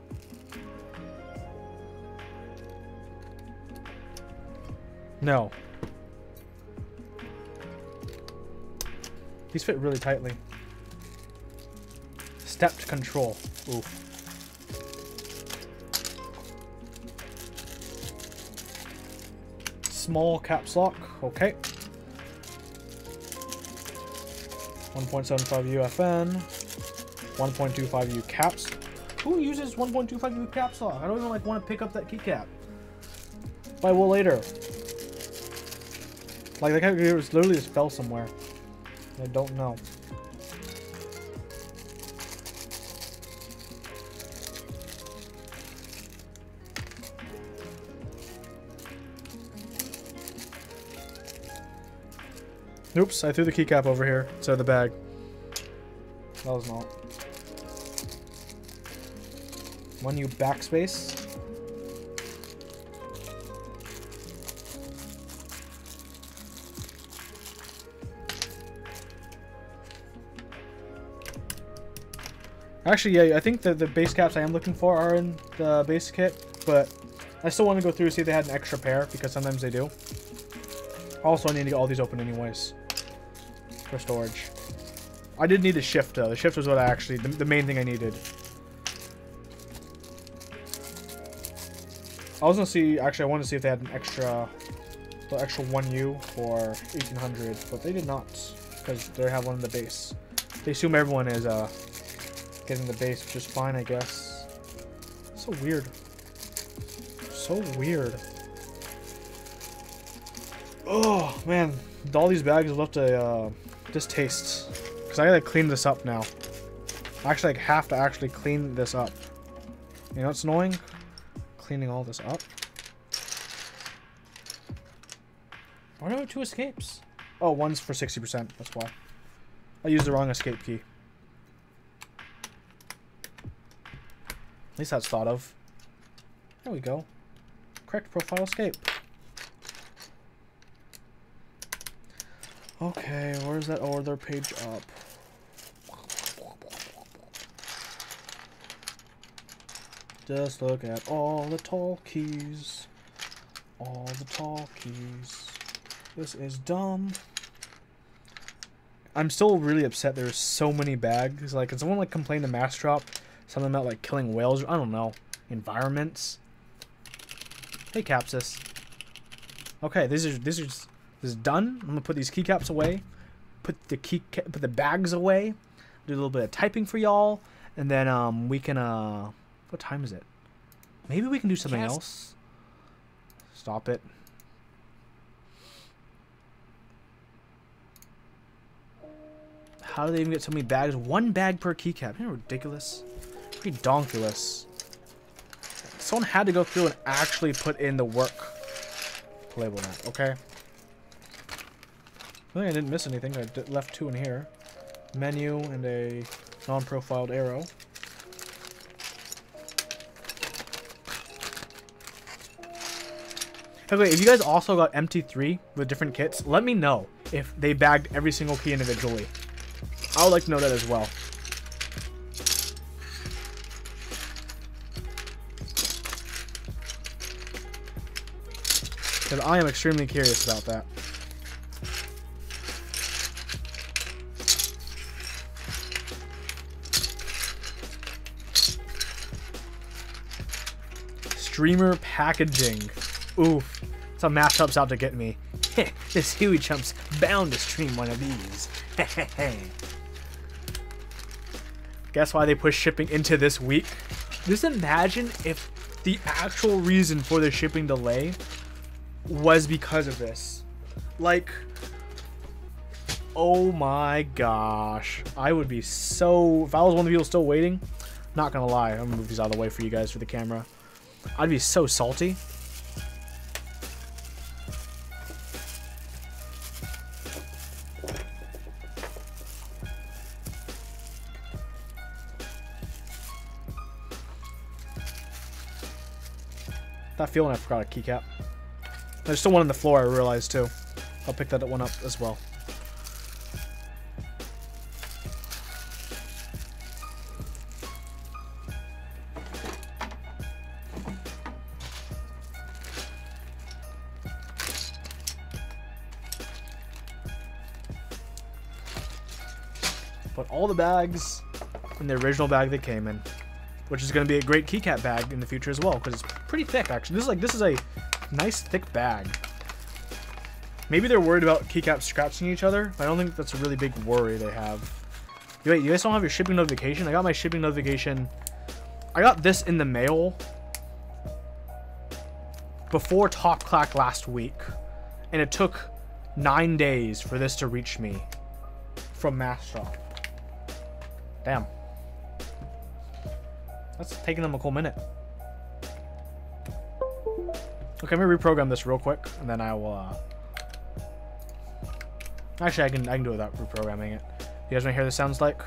[SPEAKER 1] No. These fit really tightly. Stepped control. Ooh. Small caps lock. Okay. 1.75 UFN, 1.25 U caps. Who uses 1.25 U caps lock? I don't even like want to pick up that keycap. But I will later. Like that character literally just fell somewhere. I don't know. Oops, I threw the keycap over here instead of the bag. That was not. 1U backspace. Actually, yeah, I think the base caps I am looking for are in the base kit, but I still want to go through and see if they had an extra pair, because sometimes they do. Also, I need to get all these open anyways for storage. I did need a shift though. The shift was what I actually, the main thing I needed. I was gonna see, actually I wanted to see if they had an extra, the extra 1U for 1800, but they did not, because they have one in the base. They assume everyone is getting the base, which is fine, I guess. So weird. So weird. Oh man, all these bags have left a distaste. Because I gotta clean this up now. Actually, I have to actually clean this up. You know what's annoying? Cleaning all this up. Why do I have 2 escapes? Oh, one's for 60%. That's why. I used the wrong escape key. At least that's thought of. There we go. Correct profile escape. Okay, where's that order page up? Just look at all the tall keys. All the tall keys. This is dumb. I'm still really upset there's so many bags. Like, can someone like complain to Mastrop? Something about like killing whales? I don't know. Environments? Hey, Capsis. Okay, this is done. I'm gonna put these keycaps away. Put the bags away. Do a little bit of typing for y'all, and then we can what time is it? Maybe we can do something else. Stop it. How do they even get so many bags? 1 bag per keycap. Isn't that ridiculous? Redonkulous. Someone had to go through and actually put in the work to label that, okay? I think I didn't miss anything. I left 2 in here. Menu and a non-profiled arrow. Okay, if you guys also got MT3 with different kits, let me know if they bagged every single key individually. I would like to know that as well. Because I am extremely curious about that. Streamer packaging. Oof. Some mashups out to get me. This Huey Chump's bound to stream one of these. Guess why they pushed shipping into this week? Just imagine if the actual reason for the shipping delay was because of this. Like, oh my gosh. I would be so... If I was one of the people still waiting, not gonna lie, I'm gonna move these out of the way for you guys for the camera. I'd be so salty. That feeling, I forgot a keycap. There's still one on the floor, I realized too. I'll pick that one up as well. Put all the bags in the original bag they came in, which is going to be a great keycap bag in the future as well, because it's pretty thick actually. This is a nice thick bag. Maybe they're worried about keycaps scratching each other, but I don't think that's a really big worry they have. Wait, you guys don't have your shipping notification? I got my shipping notification. I got this in the mail before Top Clack last week, and it took 9 days for this to reach me from Master. Damn. That's taking them a cool minute. Okay, let me reprogram this real quick, and then I will, Actually, I can do it without reprogramming it. You guys want to hear what this sounds like?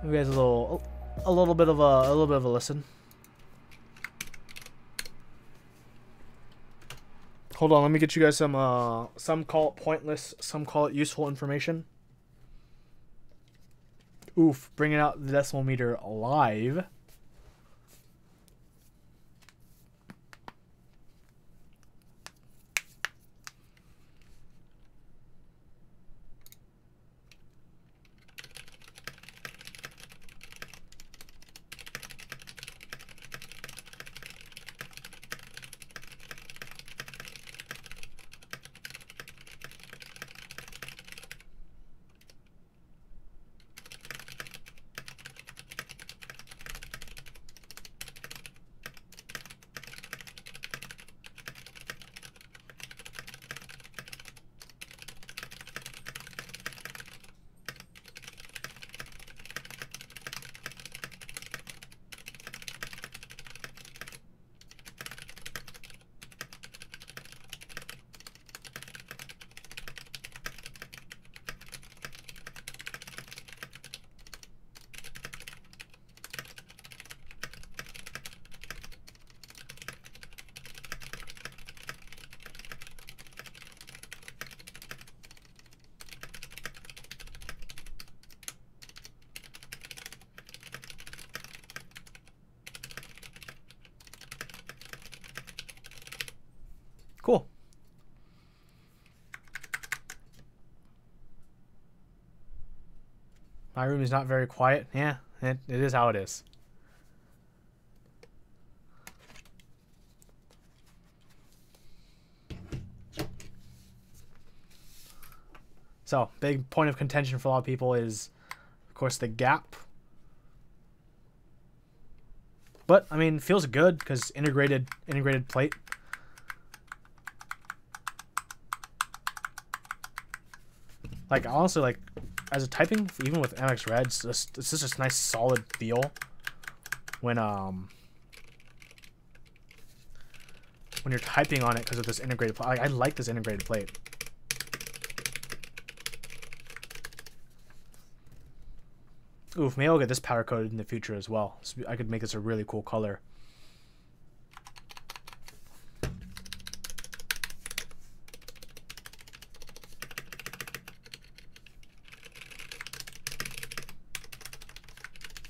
[SPEAKER 1] You guys a little bit of a listen. Hold on, let me get you guys some call it pointless, some call it useful information. Oof, bringing out the decimal meter live. Cool. My room is not very quiet. Yeah, it is how it is. So, big point of contention for a lot of people is, of course, the gap. But, I mean, feels good because integrated plate. Like, honestly, like, as a typing, even with MX Red, it's just a nice solid feel when you're typing on it because of this integrated plate. Like, I like this integrated plate. Oof, maybe I'll get this powder coated in the future as well. So I could make this a really cool color.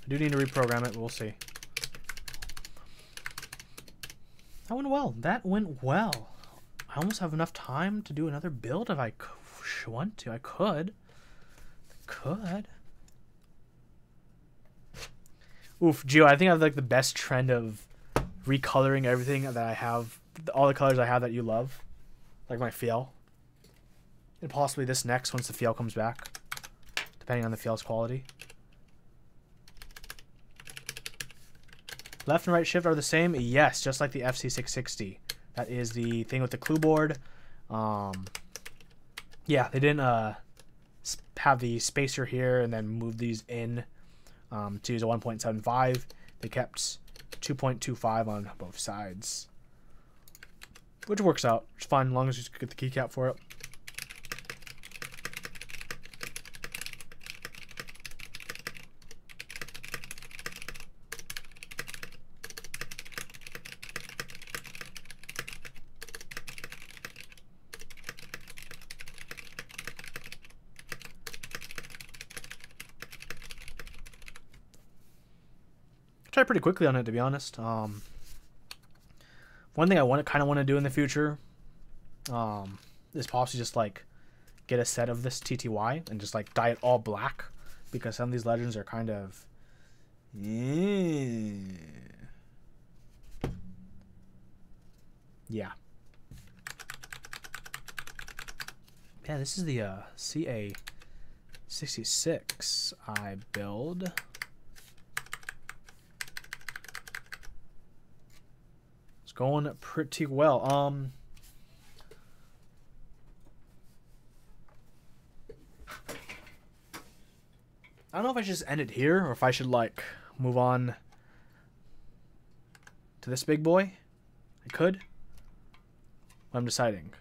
[SPEAKER 1] I do need to reprogram it. We'll see. That went well. That went well. I almost have enough time to do another build if I want to. I could. Oof, Gio, I think I have like the best trend of recoloring everything that I have. All the colors I have that you love. Like my Fiel. And possibly this next once the Fiel comes back. Depending on the Fiel's quality. Left and right shift are the same? Yes, just like the FC660. That is the thing with the clue board. Yeah, they didn't have the spacer here and then move these in to use a 1.75. They kept 2.25 on both sides. Which works out. It's fine as long as you get the keycap for it. Try pretty quickly on it, to be honest. One thing I kind of want to do in the future is possibly just like get a set of this TTY and just like dye it all black, because some of these legends are kind of yeah. This is the CA66 I build. Going pretty well. I don't know if I should just end it here or if I should like move on to this big boy. I could. I'm deciding.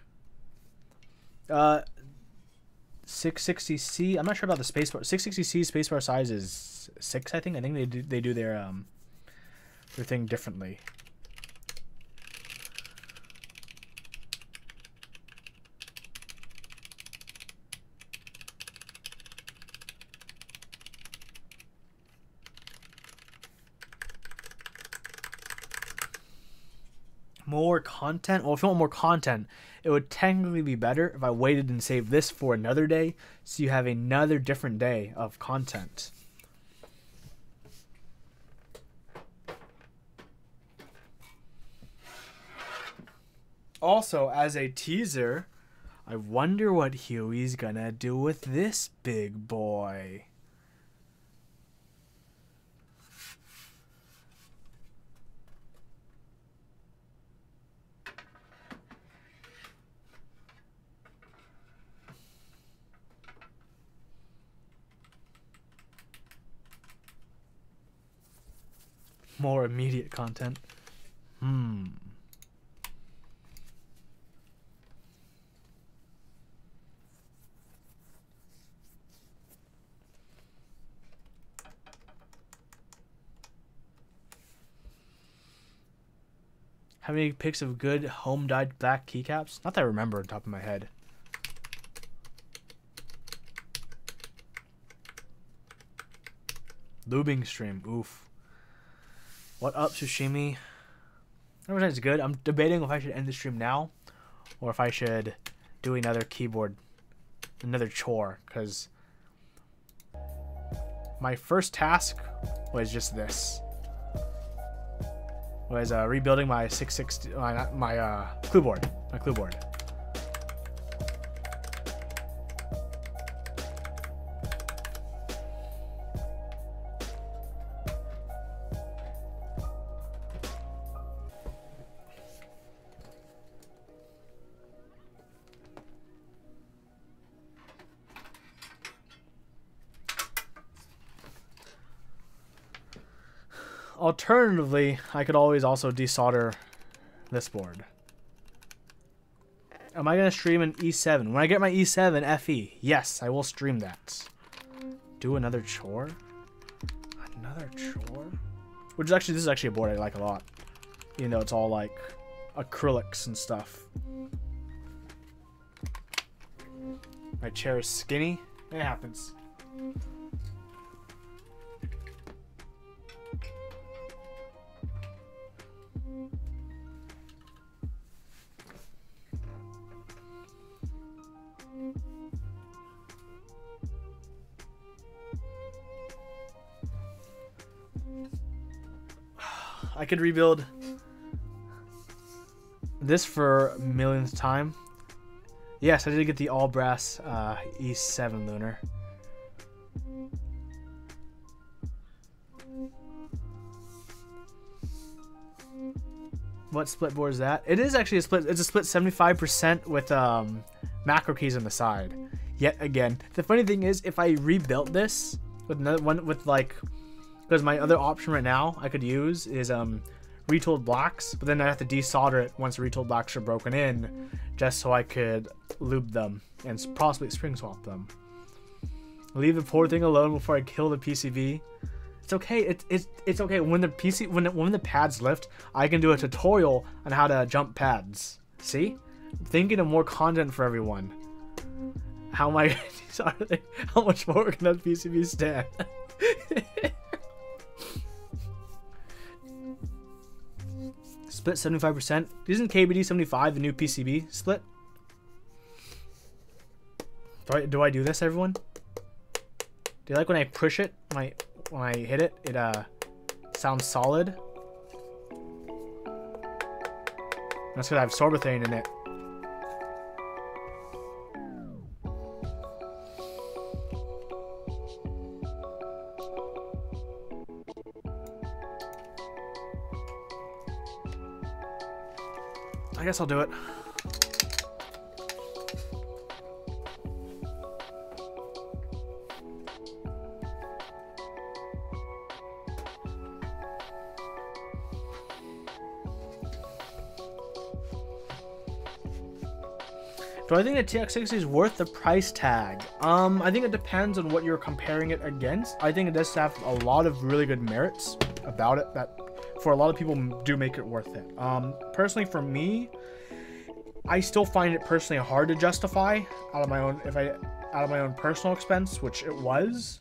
[SPEAKER 1] 660C. I'm not sure about the spacebar. 660C spacebar size is 6. I think. I think they do their thing differently. More content? Well, if you want more content, it would technically be better if I waited and saved this for another day, so you have another different day of content. Also, as a teaser, I wonder what Huey's gonna do with this big boy. More immediate content. How many pics of good home dyed black keycaps? Not that I remember on top of my head. Lubing stream. Oof. What up, Sushimi? Everything's good. I'm debating if I should end the stream now or if I should do another keyboard, another chore, because my first task was just this. Was rebuilding my 660, my clue board. My clue board. Alternatively, I could always also desolder this board. Am I going to stream an E7? When I get my E7 FE, yes, I will stream that. Do another chore? Another chore? Which is actually, this is actually a board I like a lot. Even though it's all like acrylics and stuff. My chair is skinny. It happens. I could rebuild this for millionth time. Yes, I did get the all brass E7 Lunar. What split board is that? It is actually a split. It's a split 75% with macro keys on the side. Yet again, the funny thing is, if I rebuilt this with another one with like, because my other option right now I could use is retooled blacks, but then I have to desolder it once the retooled blacks are broken in, just so I could lube them and possibly spring swap them. Leave the poor thing alone before I kill the PCB. It's okay. It's okay. When the pads lift, I can do a tutorial on how to jump pads. See, thinking of more content for everyone. How am I? Sorry, how much more can that PCB stand? Split 75%. Isn't KBD 75 the new PCB split? Do I do this, everyone? Do you like when I push it? When I hit it, it sounds solid. That's because I have sorbethane in it. I guess I'll do it. Do I think the TX60 is worth the price tag? I think it depends on what you're comparing it against. I think it does have a lot of really good merits about it that for a lot of people do make it worth it. Personally for me, I still find it personally hard to justify out of my own personal expense, which it was.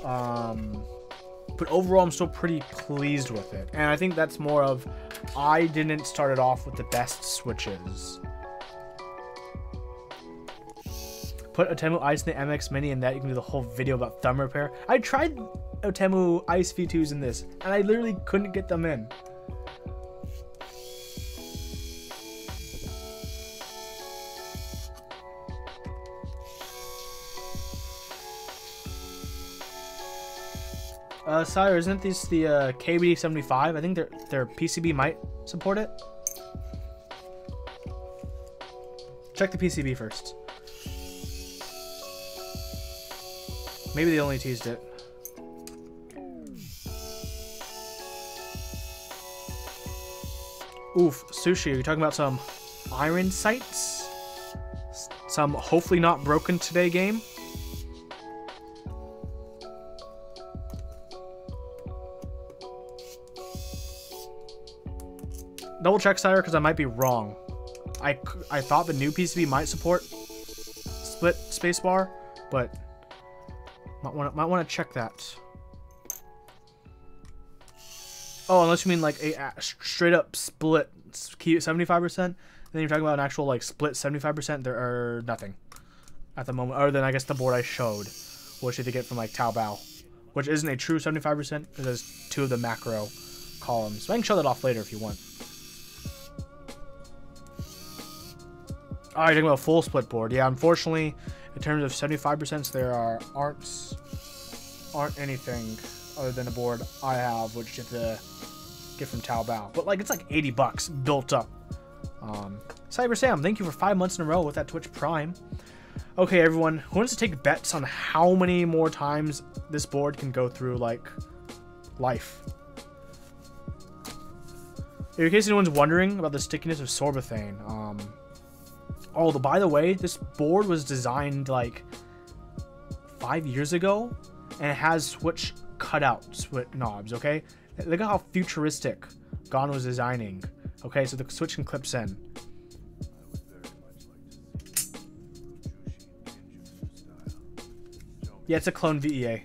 [SPEAKER 1] But overall I'm still pretty pleased with it. And I think that's more of, I didn't start it off with the best switches. Put Otemu Ice in the MX Mini and that you can do the whole video about thumb repair. I tried Otemu Ice V2s in this and I literally couldn't get them in. Sire, isn't this the KBD 75? I think their PCB might support it. Check the PCB first. Maybe they only teased it. Oof, Sushi, are you talking about some iron sights? Some hopefully not broken today game? Double check, Sire, because I might be wrong. I thought the new PCB might support split spacebar, but might want to check that. Oh, unless you mean like a straight up split 75%, then you're talking about an actual like split 75%. There are nothing at the moment, other than I guess the board I showed, which you had to get from like Taobao, which isn't a true 75%. It has two of the macro columns. So I can show that off later if you want. Alright, talking about a full split board. Yeah, unfortunately, in terms of 75%, there aren't anything other than the board I have, which you have to get from Taobao. But like, it's like 80 bucks built up. Cyber Sam, thank you for 5 months in a row with that Twitch Prime. Okay, everyone, who wants to take bets on how many more times this board can go through like life? In case anyone's wondering about the stickiness of sorbethane, oh, by the way, this board was designed like 5 years ago, and it has switch cutouts with knobs, okay? Look at how futuristic Gon was designing. Okay, so the switch can clips in. Yeah, it's a clone VEA.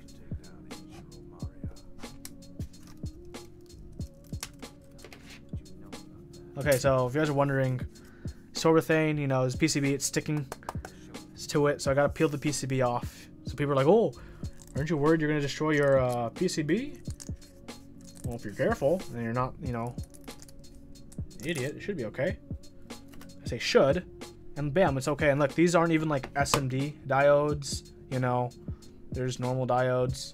[SPEAKER 1] Okay, so if you guys are wondering, sorbethane, you know, this PCB, it's sticking to it, so I gotta peel the PCB off. So people are like, oh, aren't you worried you're gonna destroy your PCB? Well, if you're careful and you're not, you know, an idiot, it should be okay. I say should, and bam, it's okay. And look, these aren't even like SMD diodes, you know. There's normal diodes.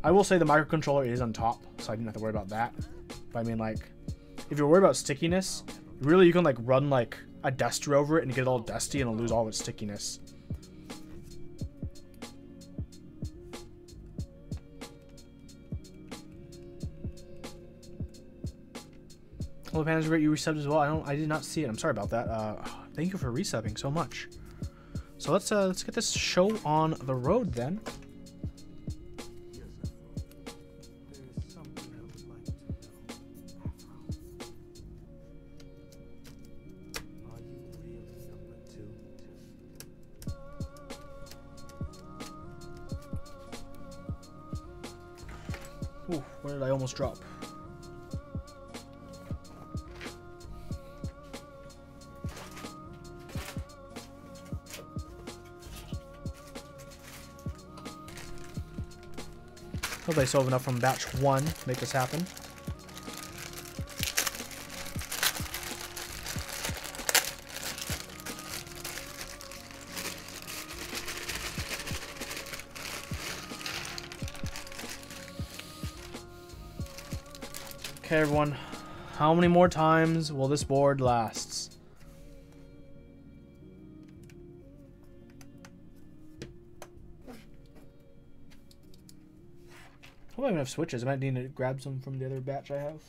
[SPEAKER 1] I will say the microcontroller is on top, so I didn't have to worry about that. But I mean, like, if you're worried about stickiness, really you can like run like a duster over it and get it all dusty and it'll lose all of its stickiness. Hello, Pandas Great, you resubbed as well. I did not see it. I'm sorry about that. Thank you for resubbing so much. So let's get this show on the road then. Ooh, where did I almost drop? Hope I still have enough from batch 1 to make this happen. Okay, everyone. How many more times will this board last? I don't even have switches. I might need to grab some from the other batch I have.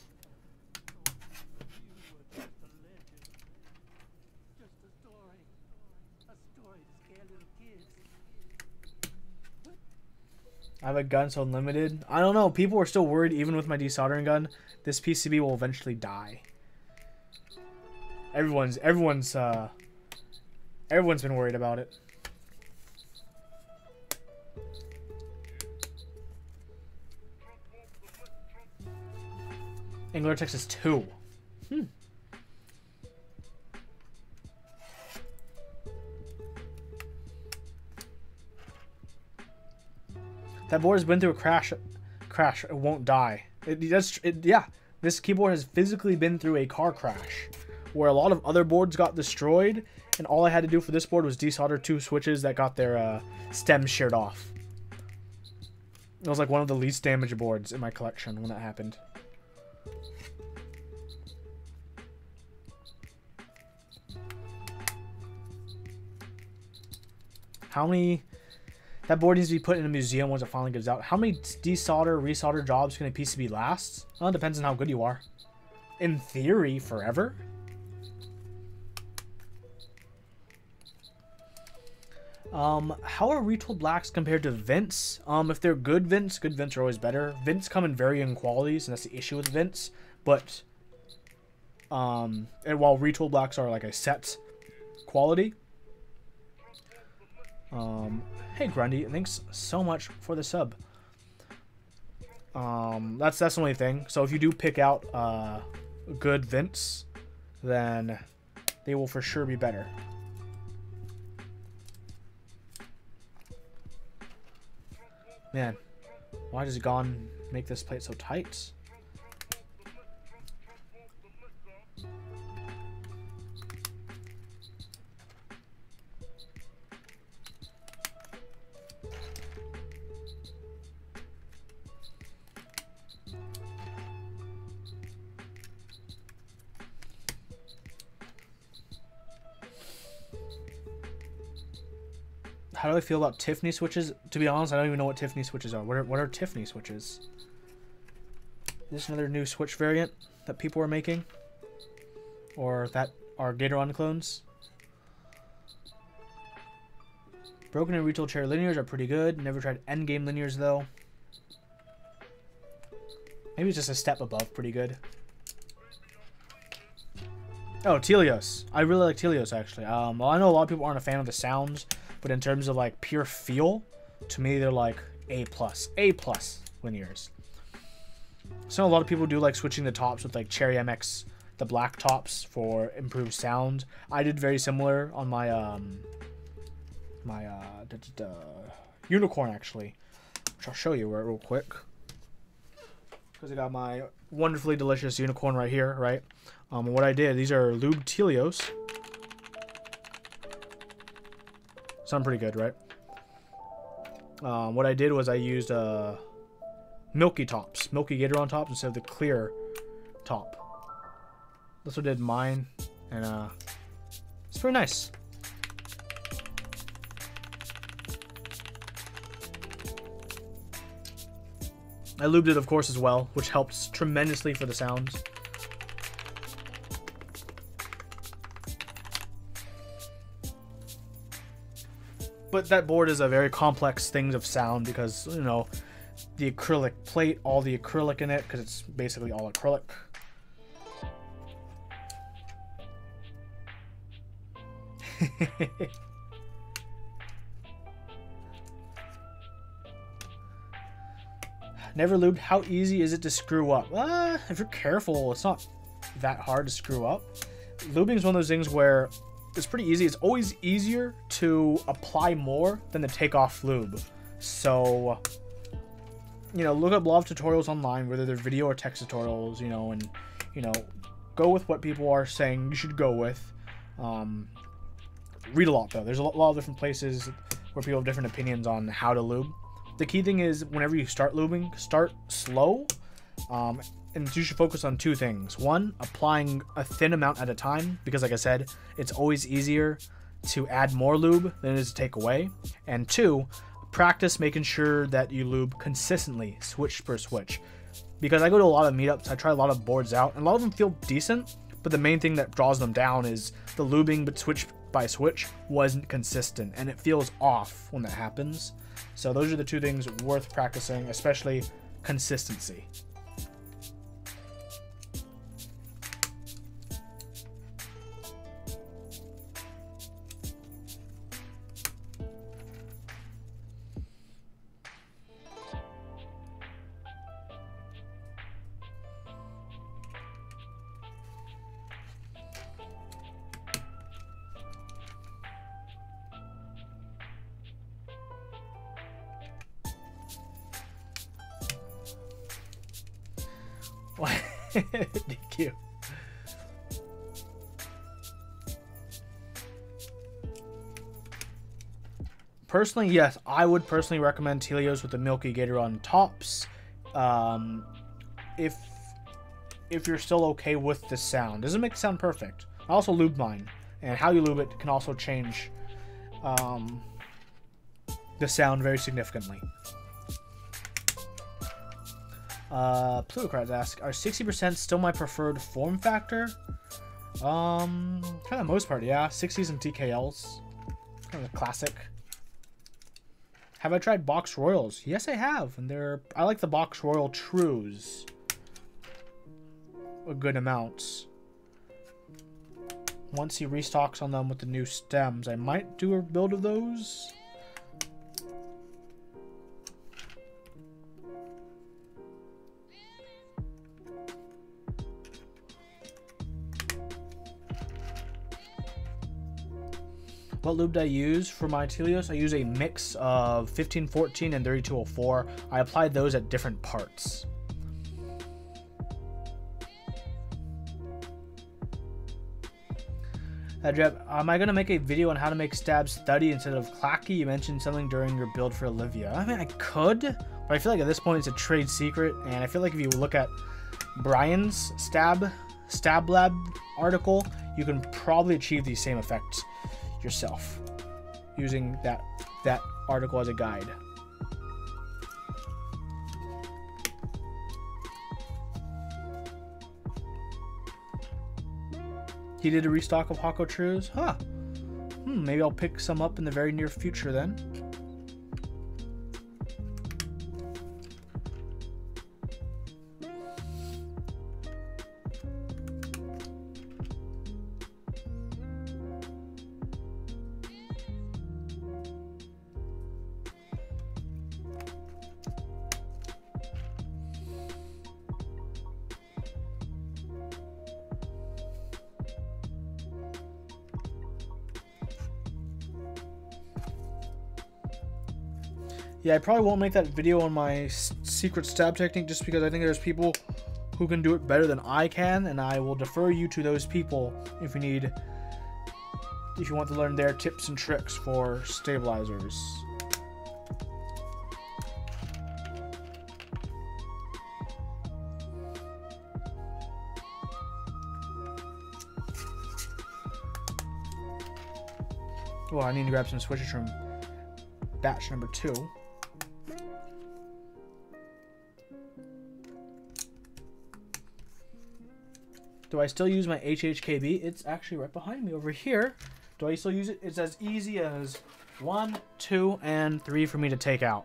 [SPEAKER 1] I have a gun so unlimited. I don't know. People are still worried even with my desoldering gun. This PCB will eventually die. Everyone's been worried about it. Angular Texas 2. That board has been through a crash. It won't die. Yeah. This keyboard has physically been through a car crash, where a lot of other boards got destroyed, and all I had to do for this board was desolder 2 switches that got their stems sheared off. It was like one of the least damaged boards in my collection when that happened. How many... That board needs to be put in a museum once it finally gets out. How many desolder, resolder jobs can a PCB last? Well, it depends on how good you are. In theory, forever. How are retooled blacks compared to Vints? If they're good Vints are always better. Vints come in varying qualities, and that's the issue with Vints. But, and while retooled blacks are like a set quality. Hey Grundy, thanks so much for the sub. That's the only thing. So if you do pick out good Vints, then they will for sure be better. Man, why does Gone make this plate so tight? How do I feel about Tiffany switches? To be honest, I don't even know what Tiffany switches are. What are Tiffany switches? Is this another new switch variant that people are making? Or that are Gatoron clones? Broken and retool chair linears are pretty good. Never tried endgame linears though. Maybe it's just a step above pretty good. Oh, Telios. I really like Telios actually. Well, I know a lot of people aren't a fan of the sounds. But in terms of like pure feel, to me they're like A+ linears. So a lot of people do like switching the tops with like Cherry MX, the black tops for improved sound. I did very similar on my Unicorn actually, which I'll show you real quick. because I got my wonderfully delicious unicorn right here, right? What I did, these are lubed Telios. Sound pretty good, right? What I did was I used milky tops, milky Gator on tops instead of the clear top. That's what I did mine, and it's pretty nice. I lubed it, of course, as well, which helps tremendously for the sounds. But that board is a very complex thing of sound because, you know, the acrylic plate, all the acrylic in it, because it's basically all acrylic. Never lubed. How easy is it to screw up? If you're careful, it's not that hard to screw up. Lubing is one of those things where it's pretty easy. It's always easier to apply more than to take off lube. So, you know, look up a lot of tutorials online, whether they're video or text tutorials, you know, and, you know, go with what people are saying you should go with. Read a lot, though. There's a lot of different places where people have different opinions on how to lube. The key thing is, whenever you start lubing, start slow, and you should focus on two things. One, applying a thin amount at a time, because like I said, it's always easier to add more lube than it is to take away. And two, practice making sure that you lube consistently, switch per switch. Because I go to a lot of meetups, I try a lot of boards out, and a lot of them feel decent, but the main thing that draws them down is the lubing, but switch by switch wasn't consistent, and it feels off when that happens. So those are the two things worth practicing, especially consistency. DQ. Personally, yes, I would personally recommend Telios with the Milky Gator on tops. If you're still okay with the sound, doesn't make it sound perfect. I also lube mine, and how you lube it can also change the sound very significantly. Plutocrats ask, are 60% still my preferred form factor? For the most part, yeah. 60s and TKLs. Kind of a classic. Have I tried Box Royals? Yes, I have. And I like the Box Royal Trues a good amount. Once he restocks on them with the new stems, I might do a build of those. What lube do I use for my Telios? I use a mix of 1514 and 3204. I applied those at different parts. Jeb, am I going to make a video on how to make stabs thuddy instead of clacky? You mentioned something during your build for Olivia. I mean, I could, but I feel like at this point it's a trade secret, and I feel like if you look at Brian's Stab Lab article, you can probably achieve the same effects yourself using that article as a guide. He did a restock of Hako Trues? Huh. Maybe I'll pick some up in the very near future then. Yeah, I probably won't make that video on my secret stab technique just because I think there's people who can do it better than I can, and I will defer you to those people if you want to learn their tips and tricks for stabilizers. Well, I need to grab some switches from batch number 2. Do I still use my HHKB? It's actually right behind me over here. Do I still use it? It's as easy as 1, 2, and 3 for me to take out.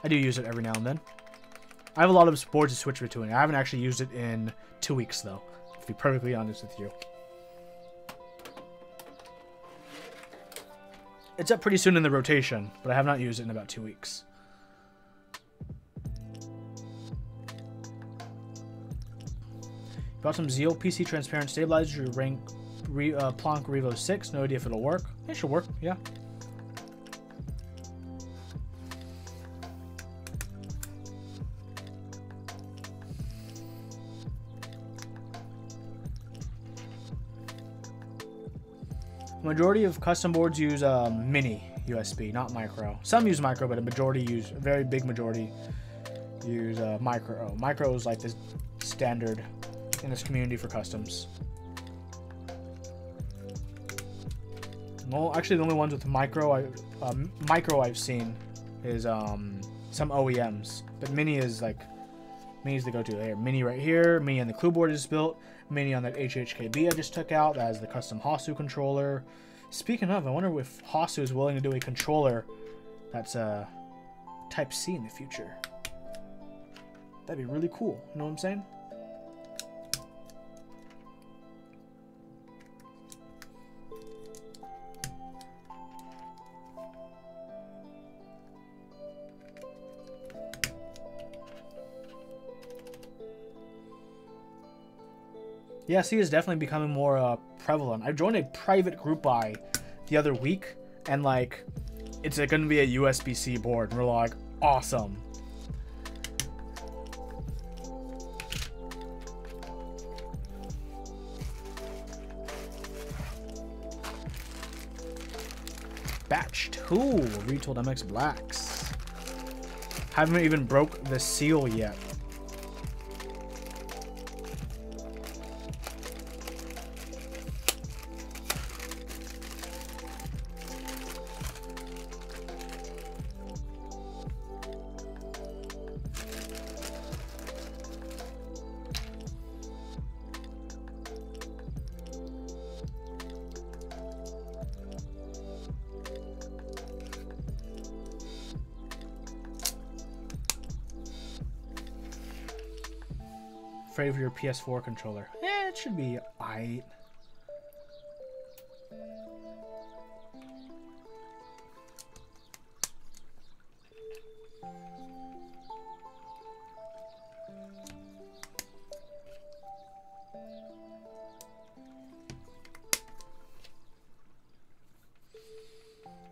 [SPEAKER 1] I do use it every now and then. I have a lot of boards to switch between. I haven't actually used it in 2 weeks, though, to be perfectly honest with you. It's up pretty soon in the rotation, but I have not used it in about 2 weeks. Got some Zeal PC transparent stabilizer, rank Planck Revo 6. No idea if it'll work. It should work, yeah. Majority of custom boards use mini USB, not micro. Some use micro, but a very big majority use micro. Micro is like the standard in this community for customs. Well, actually, the only ones with micro I've seen is some OEMs, but mini is like mini's the go-to. Here, mini right here, mini on the clue board is built. Mini on that HHKB I just took out. That has the custom Hasu controller. Speaking of, I wonder if Hasu is willing to do a controller that's Type C in the future. That'd be really cool. You know what I'm saying? Yeah, C is definitely becoming more prevalent. I joined a private group buy the other week, and like, it's going to be a USB-C board, and we're like, awesome. Batch 2, retooled MX Blacks. Haven't even broke the seal yet. Afraid of your PS4 controller. It should be aight.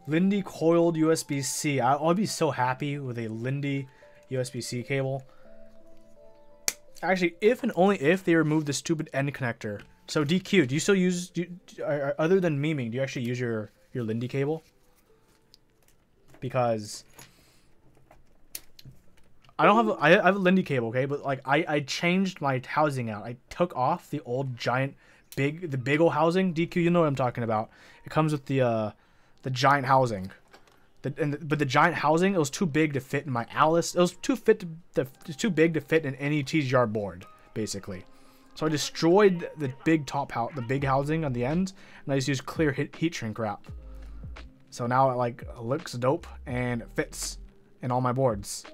[SPEAKER 1] Lindy coiled USB-C. I'll be so happy with a Lindy USB-C cable. Actually, if and only if they remove the stupid end connector. So DQ, do you still use, other than memeing, do you actually use your Lindy cable? Because I don't have, I have a Lindy cable, okay, but like I changed my housing out. I took off the old giant the big old housing. DQ, you know what I'm talking about. It comes with the giant housing. But the giant housing, it was too big to fit in my Alice. It was too big to fit in any TGR board, basically. So I destroyed the big housing on the end, and I just used clear heat shrink wrap. So now it looks dope and it fits in all my boards.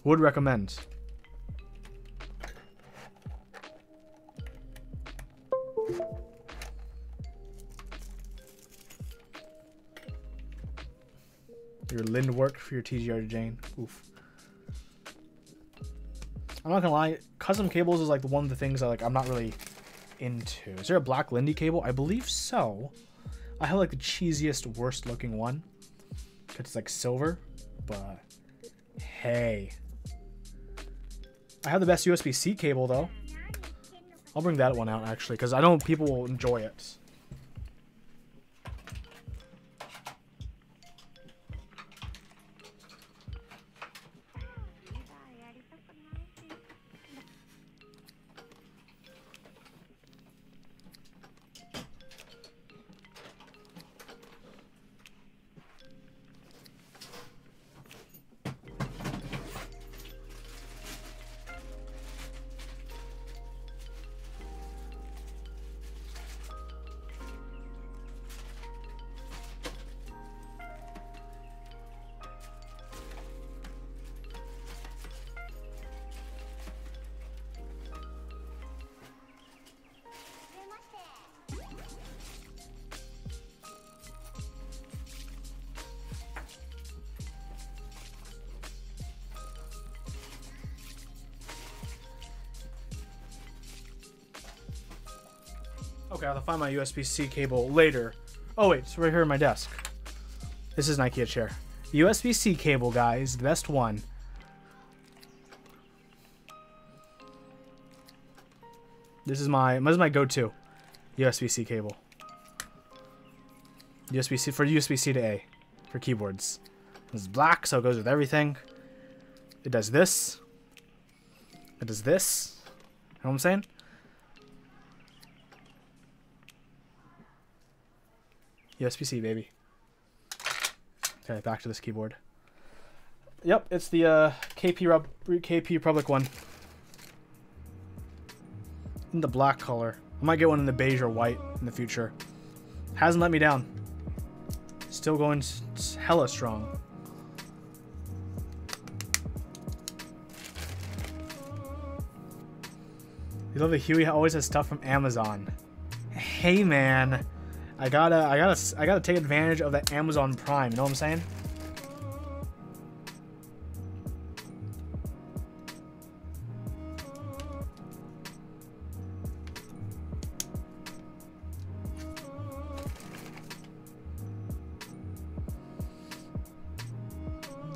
[SPEAKER 1] Would recommend. Your Lind work for your TGR Jane. Oof. I'm not gonna lie, custom cables is like one of the things I'm not really into. Is there a black Lindy cable? I believe so. I have like the cheesiest, worst looking one. It's like silver, but okay. I have the best USB-C cable though. I'll bring that one out actually, because I know people will enjoy it. Okay, I'll find my USB-C cable later. Oh wait, it's right here in my desk. This is an IKEA chair. USB-C cable, guys, the best one. This is my go-to USB-C cable. USB-C for USB-C to A for keyboards. This is black, so it goes with everything. It does this. It does this. You know what I'm saying? USB-C, baby. Okay, back to this keyboard. Yep, it's the KP Republic one. In the black color. I might get one in the beige or white in the future. Hasn't let me down. Still going hella strong. You love the Huey always has stuff from Amazon. Hey man. I gotta take advantage of that Amazon Prime, you know what I'm saying?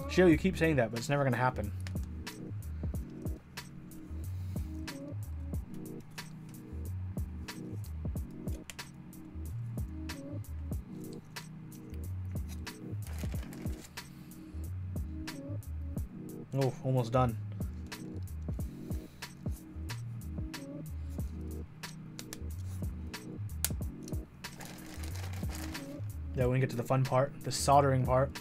[SPEAKER 1] Shio, you keep saying that, but it's never gonna happen. Oh, almost done. Yeah, when we get to the fun part, the soldering part.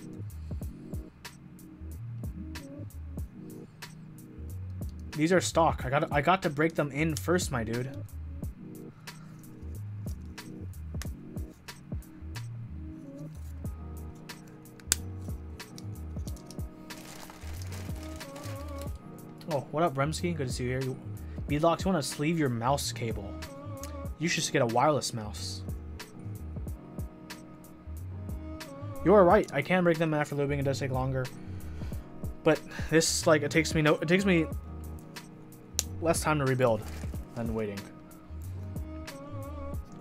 [SPEAKER 1] These are stock. I got to break them in first, my dude. Oh, what up, Bremsky? Good to see you here. Beadlocks, you want to sleeve your mouse cable? You should just get a wireless mouse. You are right. I can break them after looping. It does take longer, but this it takes me less time to rebuild than waiting.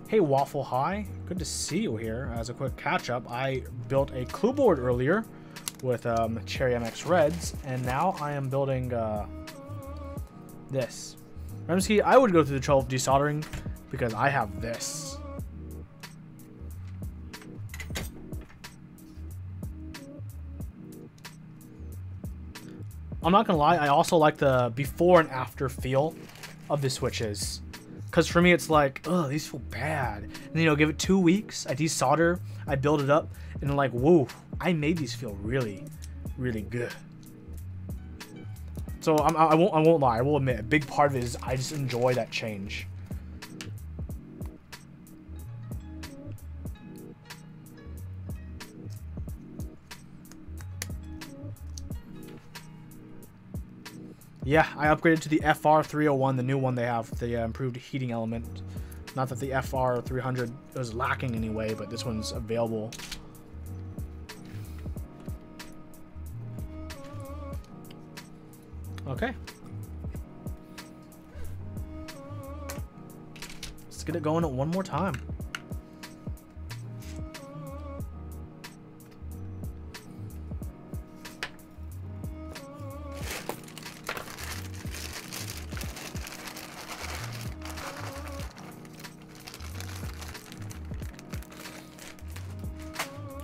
[SPEAKER 1] Hey, Waffle High. Good to see you here. As a quick catch up, I built a clue board earlier with Cherry MX Reds, and now I am building this. Remsky, I would go through the 12 desoldering because I have this. I'm not gonna lie, I also like the before and after feel of the switches. Because for me, it's like, oh, these feel bad. And then, you know, give it 2 weeks, I desolder, I build it up, and I'm like, whoa, I made these feel really, really good. So I won't lie, I will admit, a big part of it is I just enjoy that change. Yeah, I upgraded to the FR301, the new one they have, the improved heating element. Not that the FR300 was lacking anyway, but this one's available. Okay. Let's get it going one more time.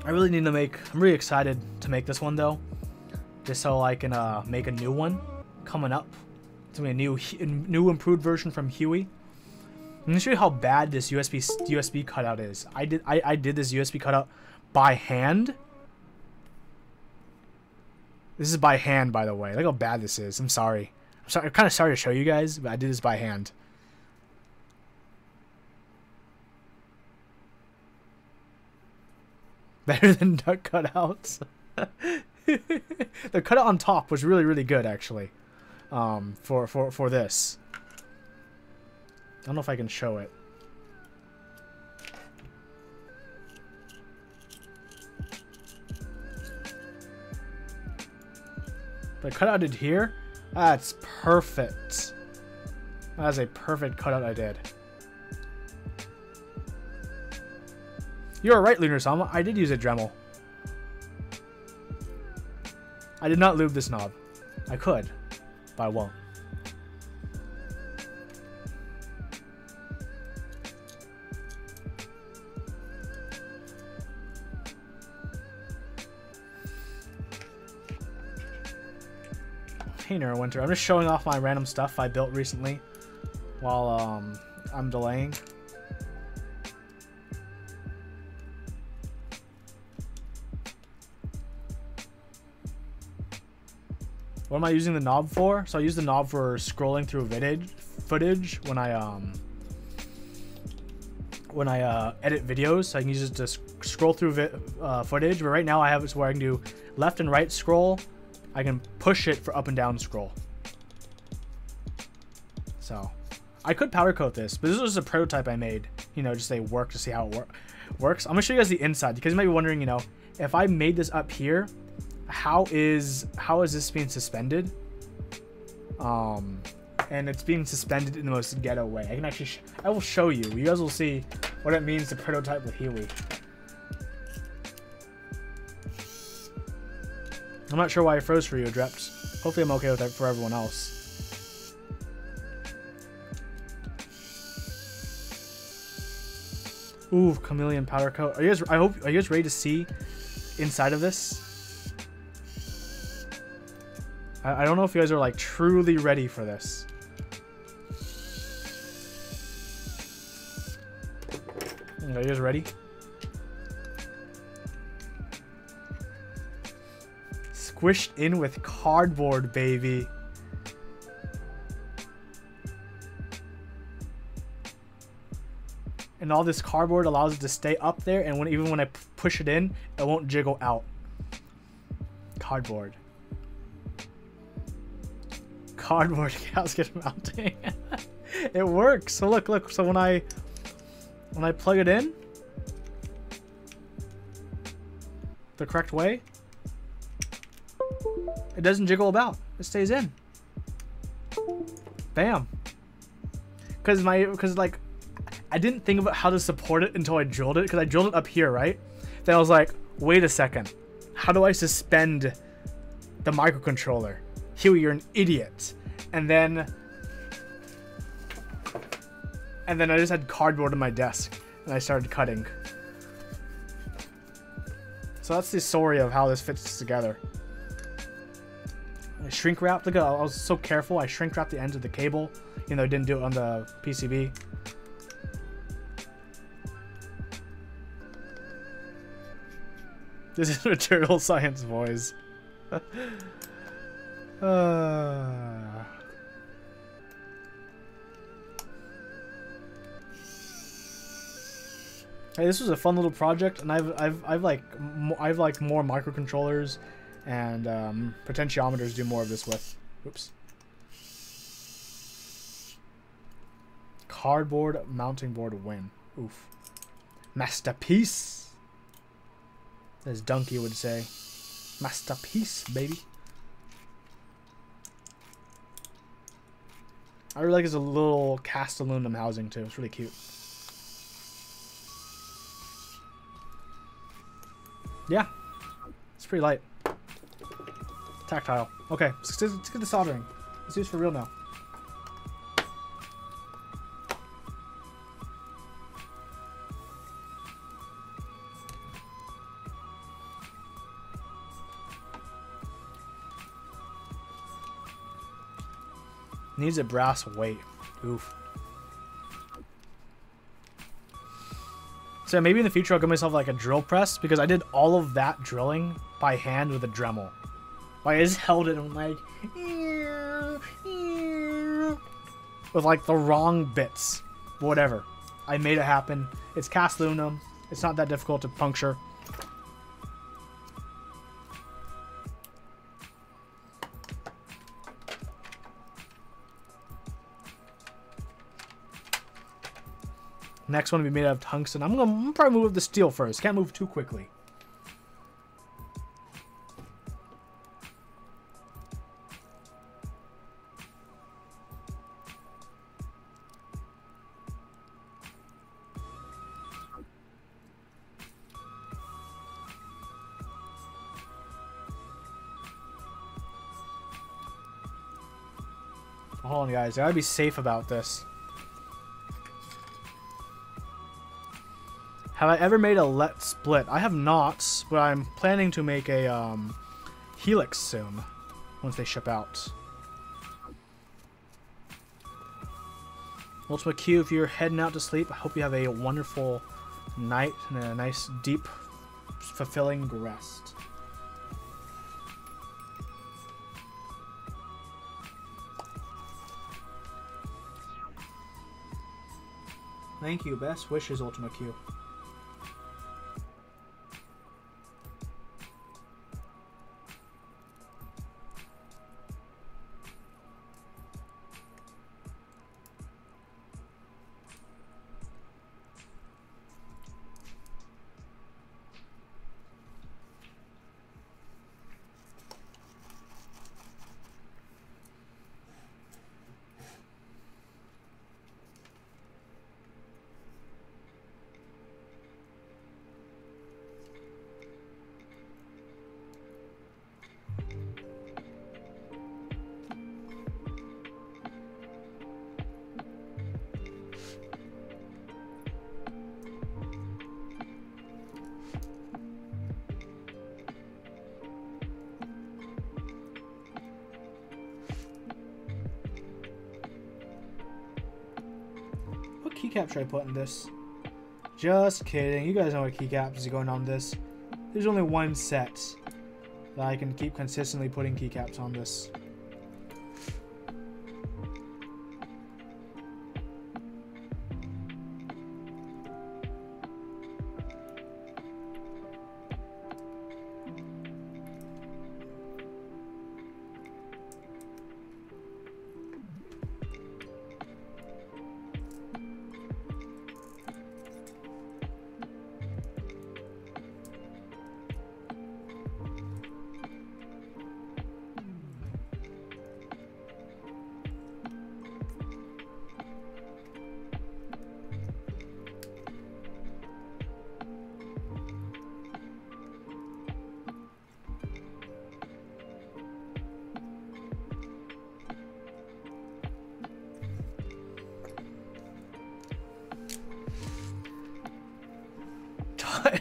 [SPEAKER 1] I really need to make. I'm really excited to make this one though, just so I can make a new one coming up. It's gonna be a new improved version from Huey. I'm gonna show you how bad this USB cutout is. I did this USB cutout by hand. This is by hand, by the way. Look how bad this is. I'm sorry. I'm kind of sorry to show you guys, but I did this by hand. Better than duck cutouts. The cutout on top was really good actually. For this. I don't know if I can show it. The cutout I did here, that's perfect. That is a perfect cutout I did. You're right, Lunar Sama. I did use a Dremel. I did not lube this knob. I could, but I won't. Hey, Winter. I'm just showing off my random stuff I built recently while I'm delaying. What am I using the knob for? So I use the knob for scrolling through footage when I edit videos. So I can use it to scroll through footage. But right now I have it where I can do left and right scroll. I can push it for up and down scroll. So I could powder coat this, but this was a prototype I made. You know, just work to see how it works. I'm gonna show you guys the inside because you might be wondering, you know, if I made this up here, how is this being suspended? And it's being suspended in the most ghetto way. I can actually, I will show you. You guys will see what it means to prototype with Huey. I'm not sure why I froze for you, Dreps. Hopefully I'm okay with that for everyone else. Ooh, chameleon powder coat. Are you guys ready to see inside of this? I don't know if you guys are like truly ready for this. Are you guys ready? Squished in with cardboard, baby. And all this cardboard allows it to stay up there, and even when I push it in, it won't jiggle out. Cardboard. Cardboard gasket mounting. It works. So look. So when I plug it in the correct way, it doesn't jiggle about. It stays in. Bam. Because like I didn't think about how to support it until I drilled it. Because I drilled it up here, right? Then I was like, wait a second. How do I suspend the microcontroller? Huey, you're an idiot. And then I just had cardboard on my desk and I started cutting. So that's the story of how this fits together. I shrink wrapped. Look, I was so careful. I shrink wrapped the ends of the cable. You know, I didn't do it on the PCB. This is material science, boys. Hey, this was a fun little project, and I've like more microcontrollers and potentiometers to do more of this with. Oops. Cardboard mounting board win. Oof. Masterpiece, as Donkey would say. Masterpiece, baby. I really like his little cast aluminum housing too. It's really cute. Yeah, it's pretty light. Tactile. Okay, let's get the soldering. Let's do this for real now. Needs a brass weight. Oof. So maybe in the future I'll get myself like a drill press, because I did all of that drilling by hand with a Dremel. Like, I just held it and like with like the wrong bits. Whatever. I made it happen. It's cast aluminum. It's not that difficult to puncture. Next one will be made out of tungsten. I'm gonna probably move the steel first. Can't move too quickly. Hold on, guys. I gotta be safe about this. Have I ever made a Let's Split? I have not, but I'm planning to make a Helix soon, once they ship out. Ultima Q, if you're heading out to sleep, I hope you have a wonderful night and a nice, deep, fulfilling rest. Thank you. Best wishes, Ultima Q. Keycap should I put in this? Just kidding. You guys know what keycaps is going on this. There's only one set that I can keep consistently putting keycaps on this.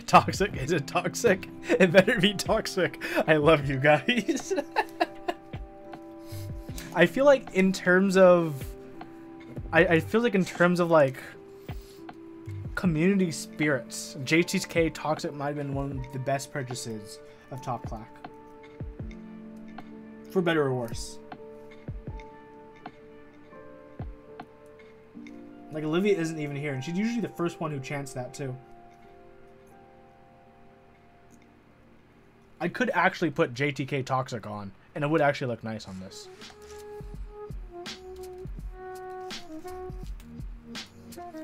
[SPEAKER 1] Toxic? Is it toxic? It better be toxic. I love you guys. I feel like in terms of... I feel like in terms of like community spirits, JTK Toxic might have been one of the best purchases of Top Clack. For better or worse. Like, Olivia isn't even here, and she's usually the first one who chants that too. I could actually put JTK Toxic on, and it would actually look nice on this.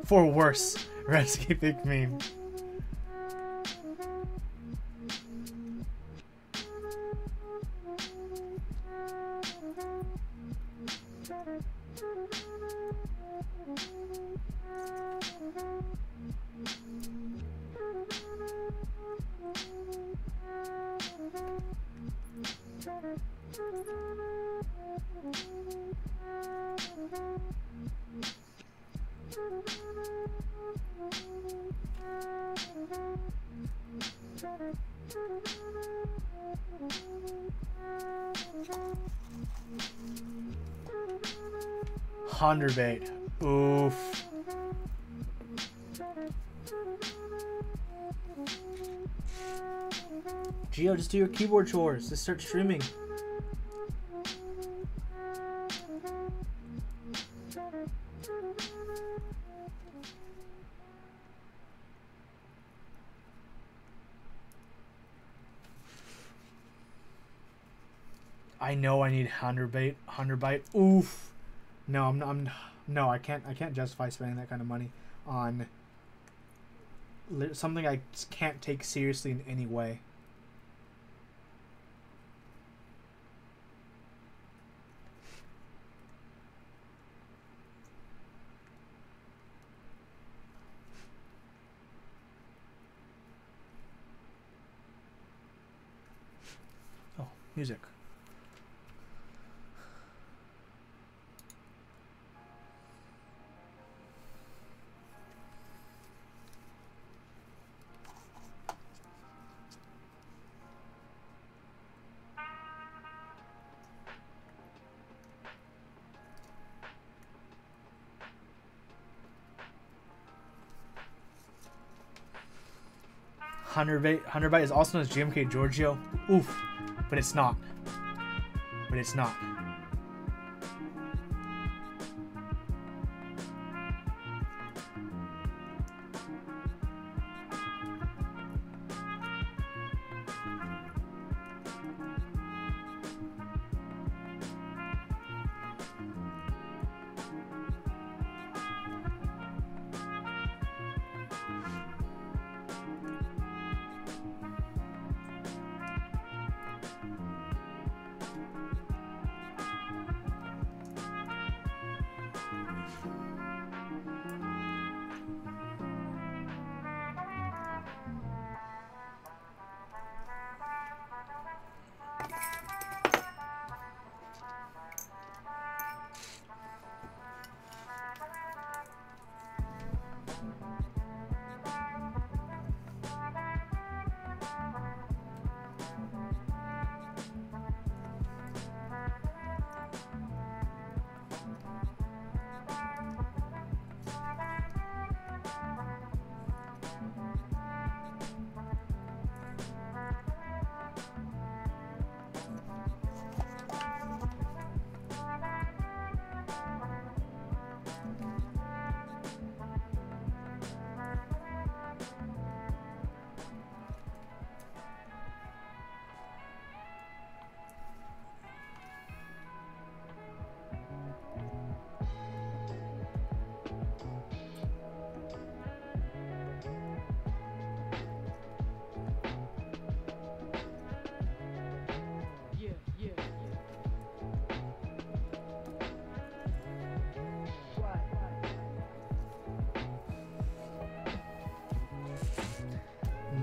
[SPEAKER 1] For worse, Redsky Big Meme. 100 bait. Oof. Gio, just do your keyboard chores. Just start streaming. I know I need 100 bait. 100 bite. Oof. No, no, I can't justify spending that kind of money on something I can't take seriously in any way. Oh, music. Hundred byte is also known as GMK Giorgio. Oof, but it's not. But it's not.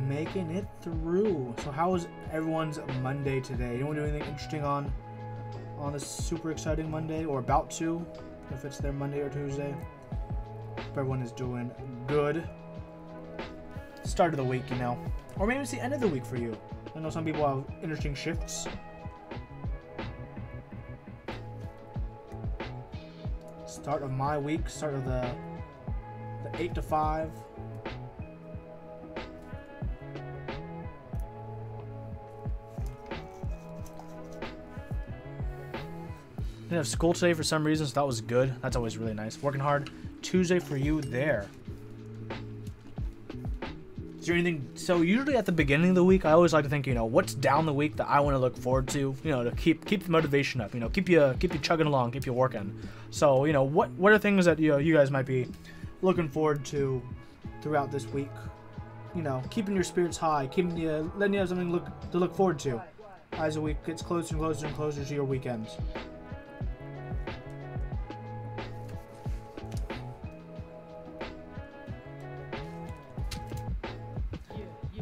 [SPEAKER 1] Making it through. So how was everyone's Monday today? Anyone do anything interesting on this super exciting Monday, or about to, if it's their Monday or Tuesday? Hope everyone is doing good. Start of the week, you know, or maybe it's the end of the week for you. I know some people have interesting shifts. Start of my week. Start of the 8 to 5. Didn't have school today for some reason, so that was good. That's always really nice. Working hard. Tuesday for you there. Is there anything? So usually at the beginning of the week, I always like to think, you know, what's down the week that I want to look forward to, you know, to keep the motivation up, you know, keep you chugging along, keep you working. So, you know, what are things that, you know, you guys might be looking forward to throughout this week? You know, keeping your spirits high, letting you have something to look forward to as the week gets closer and closer and closer to your weekends.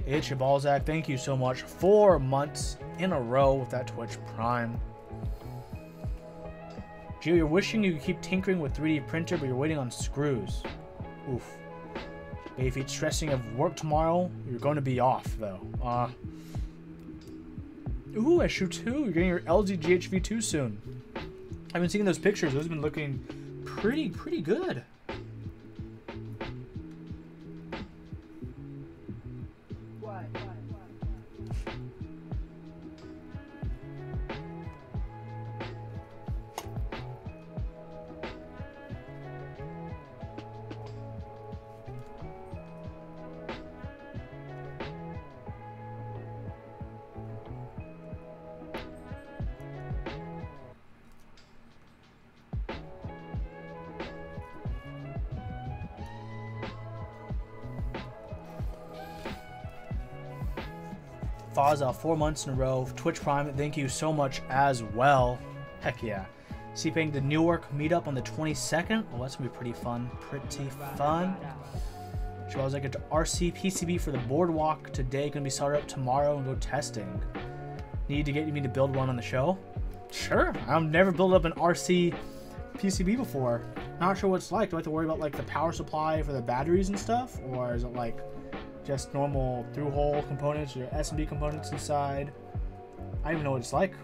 [SPEAKER 1] It's your Balzac. Thank you so much. 4 months in a row with that Twitch Prime. Gio, you're wishing you could keep tinkering with 3D printer, but you're waiting on screws. Oof. If you're stressing of work tomorrow, you're going to be off, though. Ooh, SU2. You're getting your LG GHV2 soon. I've been seeing those pictures. Those have been looking pretty good. Faza, 4 months in a row. Twitch Prime, thank you so much as well. Heck yeah. CPing the Newark meetup on the 22nd. Oh, that's gonna be pretty fun. Pretty fun. Chores, I get to RC PCB for the boardwalk today. Gonna be started up tomorrow and go testing. Need to get me to build one on the show? Sure. I've never built up an RC PCB before. Not sure what it's like. Do I have to worry about like the power supply for the batteries and stuff? Or is it like just normal through-hole components or SMB components inside? I don't even know what it's like.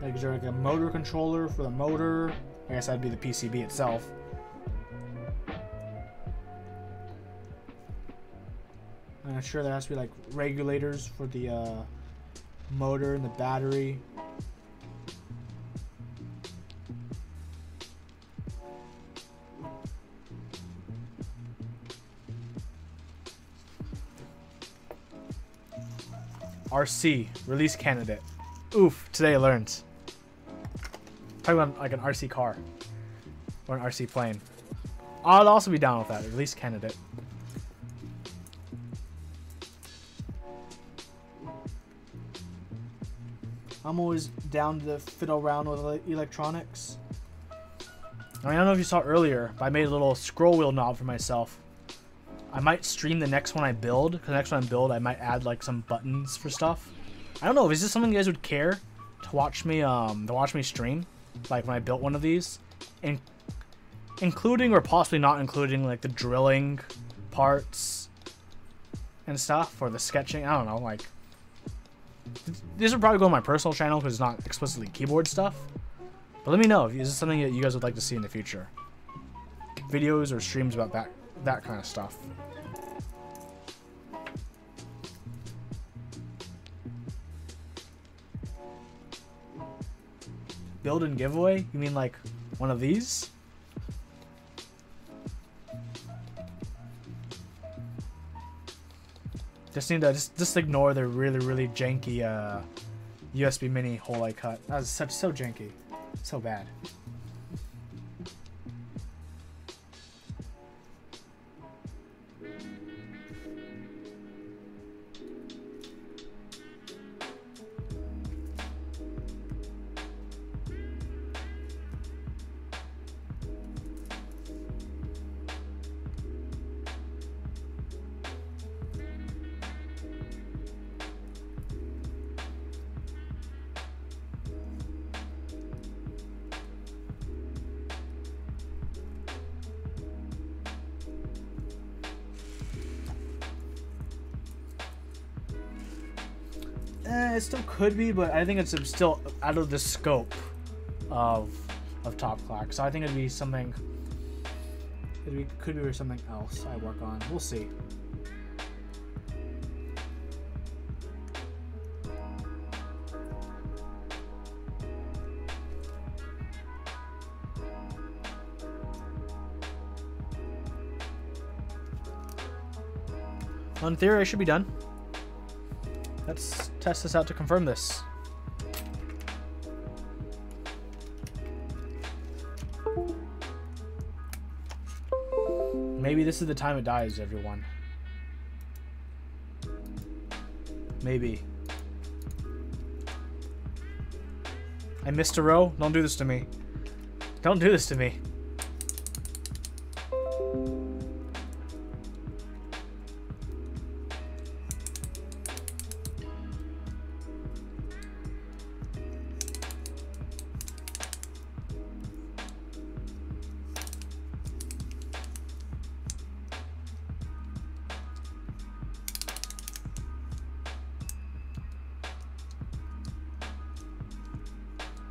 [SPEAKER 1] Like, is there like a motor controller for the motor? I guess that'd be the PCB itself. I'm sure there has to be like regulators for the motor and the battery. RC, release candidate. Oof, today I learned. Talking about like an RC car. Or an RC plane. I'd also be down with that, release candidate. I'm always down to fiddle around with electronics. I mean, I don't know if you saw earlier, but I made a little scroll wheel knob for myself. I might stream the next one I build, because the next one I build, I might add like some buttons for stuff. I don't know, is this something you guys would care to watch me stream? Like when I built one of these? Including or possibly not including like the drilling parts and stuff, or the sketching, I don't know, like. This would probably go on my personal channel because it's not explicitly keyboard stuff. But let me know if this is something that you guys would like to see in the future. Videos or streams about that kind of stuff. Build and giveaway? You mean like one of these? Just need to just ignore the really janky USB mini hole I cut. That was so janky, so bad. It still could be, but I think it's still out of the scope of Top Clack. So I think it'd be something. Could be something else I work on. We'll see. In theory, I should be done. Let's test this out to confirm this. Maybe this is the time it dies, everyone. Maybe. I missed a row? Don't do this to me. Don't do this to me.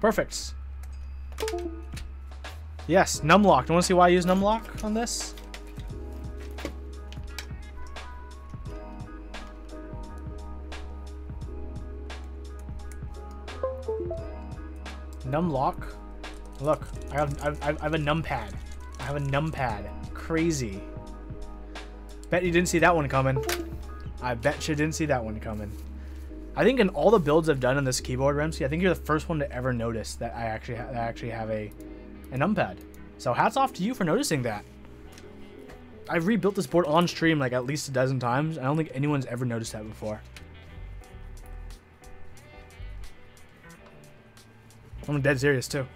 [SPEAKER 1] Perfect. Yes, numlock. Do you want to see why I use numlock on this? Numlock. Look, I have a numpad. I have a numpad. Crazy. Bet you didn't see that one coming. I bet you didn't see that one coming. I think in all the builds I've done on this keyboard, Remsky, I think you're the first one to ever notice that I actually have a numpad. So hats off to you for noticing that. I've rebuilt this board on stream like at least a dozen times. I don't think anyone's ever noticed that before. I'm dead serious too.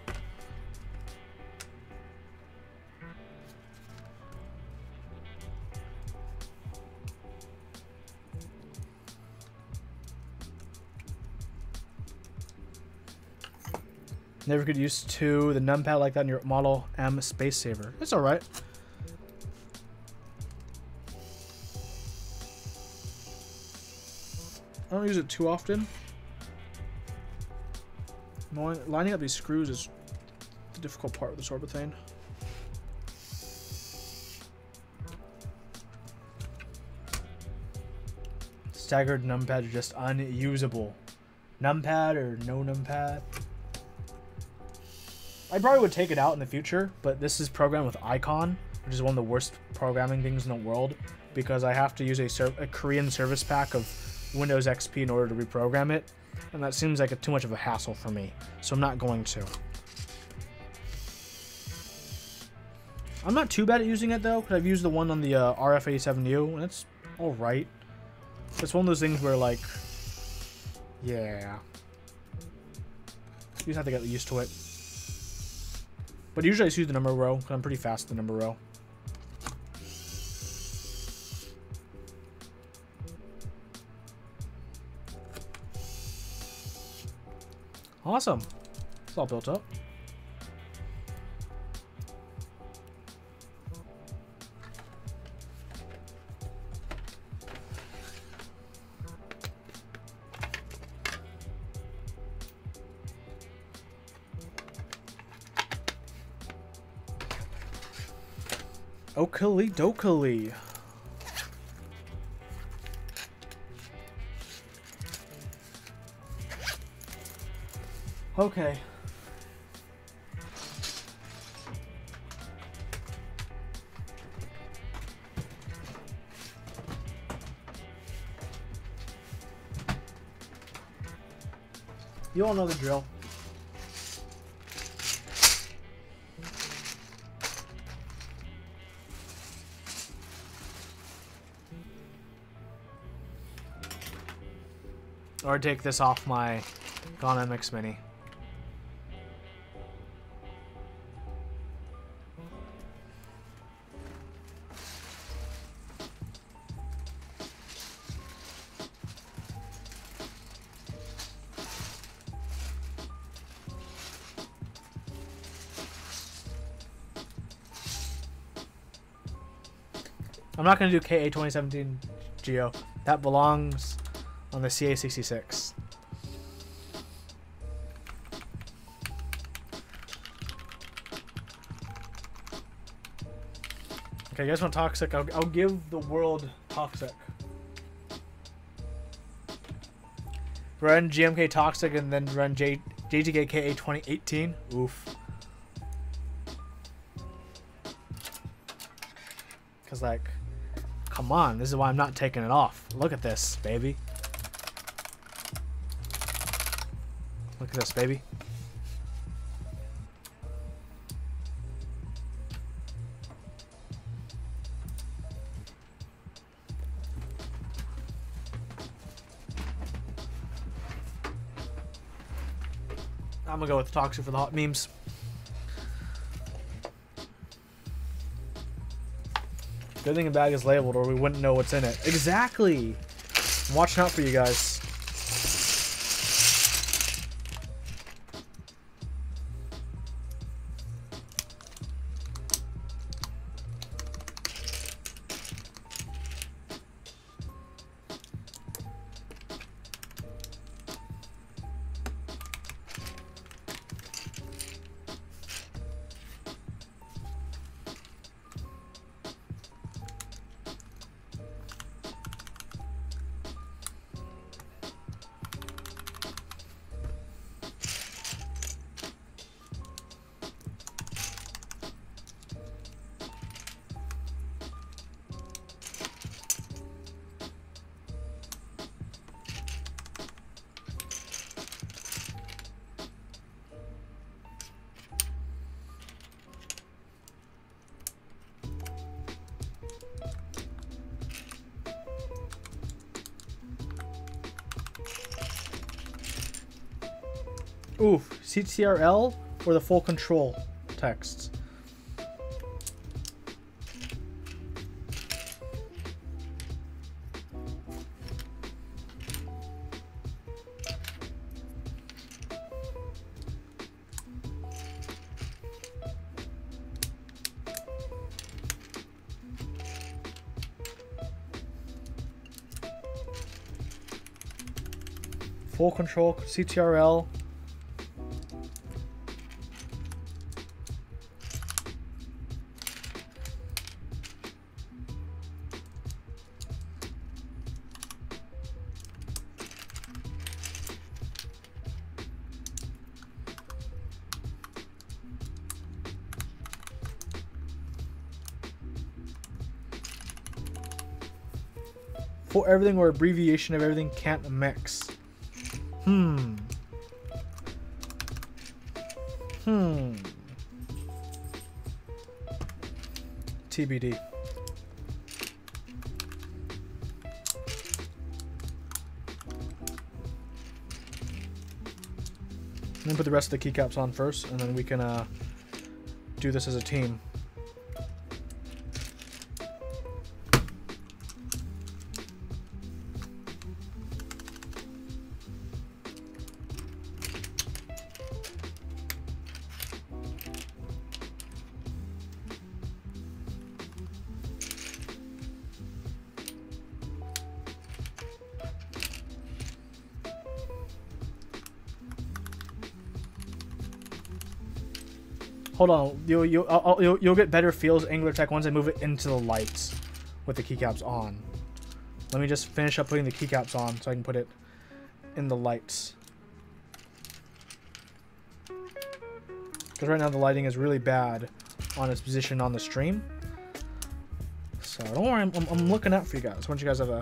[SPEAKER 1] Never get used to the numpad like that in your Model M Space Saver. It's alright. I don't use it too often. Lining up these screws is the difficult part of this Orbithane. Staggered numpads are just unusable. Numpad or no numpad. I probably would take it out in the future, but this is programmed with Icon, which is one of the worst programming things in the world, because I have to use a Korean service pack of Windows XP in order to reprogram it, and that seems like too much of a hassle for me, so I'm not going to. I'm not too bad at using it though, because I've used the one on the RF87U, and it's alright. It's one of those things where, like, yeah, you just have to get used to it. But usually I just use the number row, because I'm pretty fast with the number row. Awesome. It's all built up. Okily dokily. Okay. You all know the drill. Or take this off my Ghana Mix Mini. I'm not going to do KA 2017 Geo. That belongs on the CA66. Okay, you guys want Toxic? I'll give the world Toxic. Run GMK Toxic and then run JTK KA 2018. Oof. Because, like, come on, this is why I'm not taking it off. Look at this, baby. Look at this, baby. I'm gonna go with Toxic for the hot memes. Good thing a bag is labeled or we wouldn't know what's in it. Exactly! I'm watching out for you guys. Oof, CTRL or the full control texts. Full control, CTRL. For everything or abbreviation of everything can't mix. TBD. Let me put the rest of the keycaps on first, and then we can do this as a team. Hold on, you'll get better feels Angular Tech once I move it into the lights with the keycaps on. Let me just finish up putting the keycaps on so I can put it in the lights. Because right now the lighting is really bad on its position on the stream. So don't worry, I'm looking out for you guys. Once you guys have a...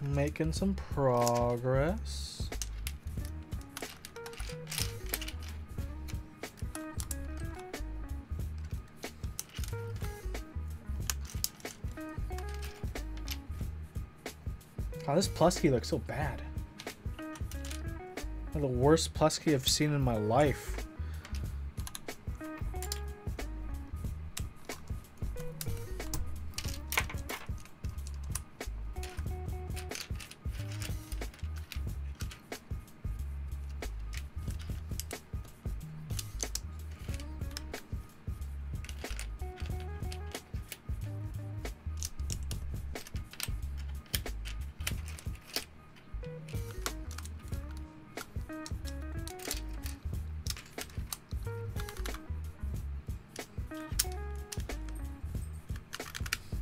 [SPEAKER 1] Making some progress. Oh, this plus key looks so bad. The worst plus key I've seen in my life.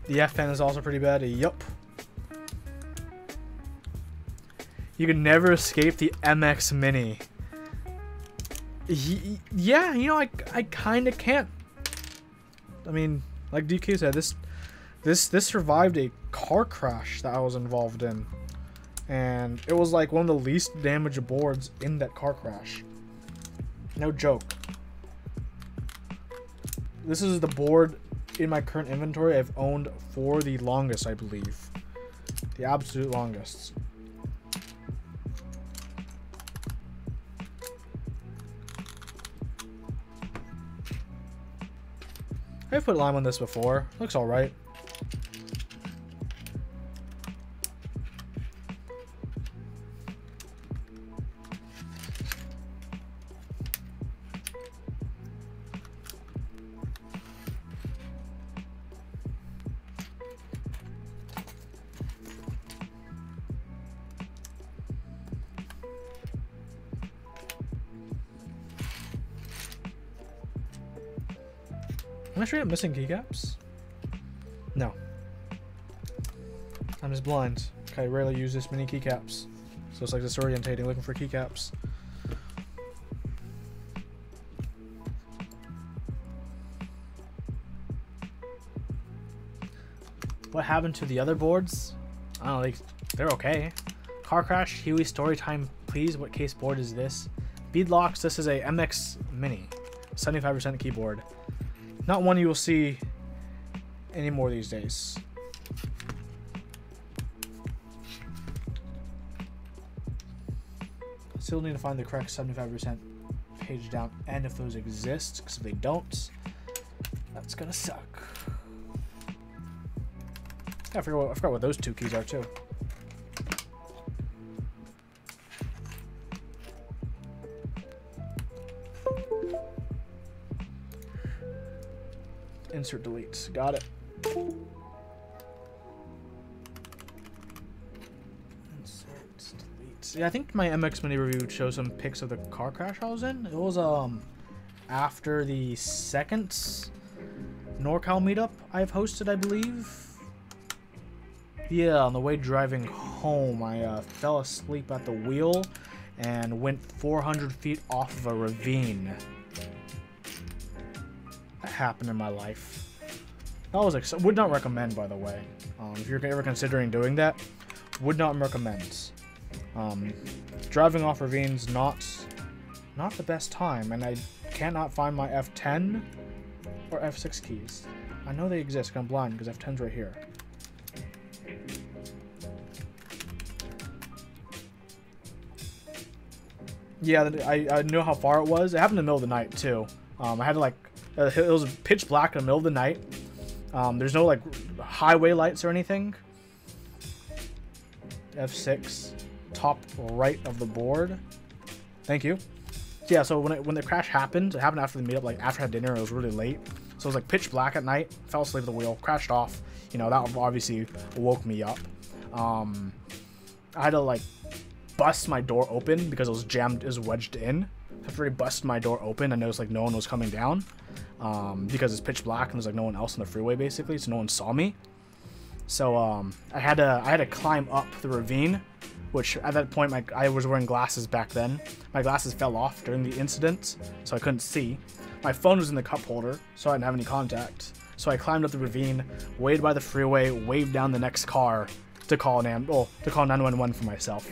[SPEAKER 1] The FN is also pretty bad. Yup. You can never escape the MX Mini. Yeah, you know, I kind of can't. I mean, like DK said, this survived a car crash that I was involved in, and it was like one of the least damaged boards in that car crash. No joke. This is the board in my current inventory I've owned for the longest, I believe. The absolute longest. I've put lime on this before. Looks alright. Am I straight up missing keycaps? No. I'm just blind. I rarely use this many keycaps. So it's like disorientating looking for keycaps. What happened to the other boards? I don't know, they're okay. Car crash, Huey, story time, please. What case board is this? Beadlocks, this is a MX Mini. 75% keyboard. Not one you will see anymore these days. Still need to find the correct 75% page down and if those exist, because if they don't, that's gonna suck. I forgot what those two keys are too. Insert delete. Got it. Insert delete. Yeah, I think my MX Mini review would show some pics of the car crash I was in. It was after the second NorCal meetup I've hosted, I believe. Yeah, on the way driving home, I fell asleep at the wheel and went 400 feet off of a ravine. That happened in my life. That was would not recommend, by the way. If you're ever considering doing that, would not recommend. Driving off ravines, not the best time, and I cannot find my F10 or F6 keys. I know they exist, 'cause I'm blind, because F10's right here. Yeah, I knew how far it was. It happened in the middle of the night, too. I had to, it was pitch black in the middle of the night. There's no, highway lights or anything. F6, top right of the board. Thank you. Yeah, so when the crash happened, it happened after the meetup, after I had dinner. It was really late. So it was, pitch black at night. Fell asleep at the wheel, crashed off. You know, that obviously woke me up. I had to, bust my door open because it was jammed, it was wedged in. After I bust my door open, I noticed no one was coming down because it's pitch black and there's no one else on the freeway basically, so no one saw me. So I had to climb up the ravine, which at that point I was wearing glasses back then. My glasses fell off during the incident, so I couldn't see. My phone was in the cup holder, so I didn't have any contact. So I climbed up the ravine, waited by the freeway, waved down the next car to call 911 for myself.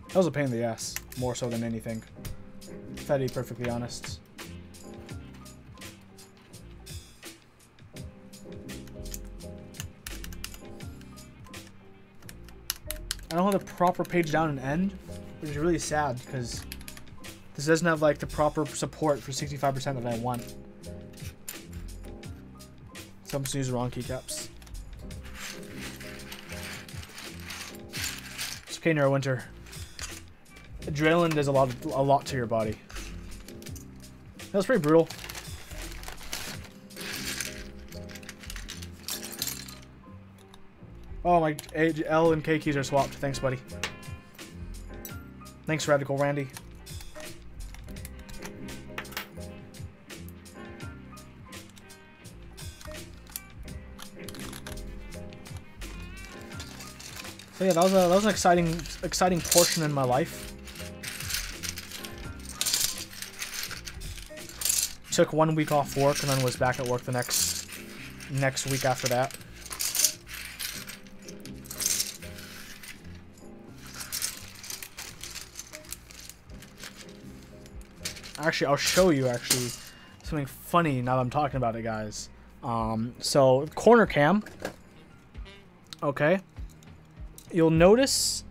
[SPEAKER 1] That was a pain in the ass, more so than anything. If I to be perfectly honest. I don't have the proper page down and end, which is really sad because this doesn't have the proper support for 65% that I want. So I'm just using the wrong keycaps. It's okay, Neurowinter. Adrenaline does a lot to your body. That was pretty brutal. Oh, my L and K keys are swapped. Thanks, buddy. Thanks, Radical Randy. So yeah, that was an exciting portion in my life. Took 1 week off work and then was back at work the next week after that. Actually, I'll show you something funny now that I'm talking about it, guys. So corner cam. Okay. You'll notice.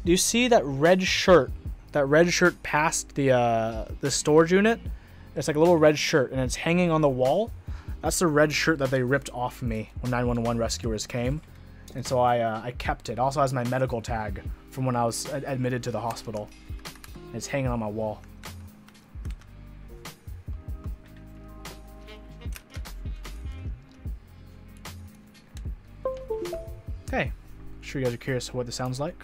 [SPEAKER 1] Do you see that red shirt? That red shirt past the storage unit. It's a little red shirt, and it's hanging on the wall. That's the red shirt that they ripped off me when 911 rescuers came, and so I kept it. It also has my medical tag from when I was admitted to the hospital. It's hanging on my wall. Okay, sure you guys are curious what this sounds like.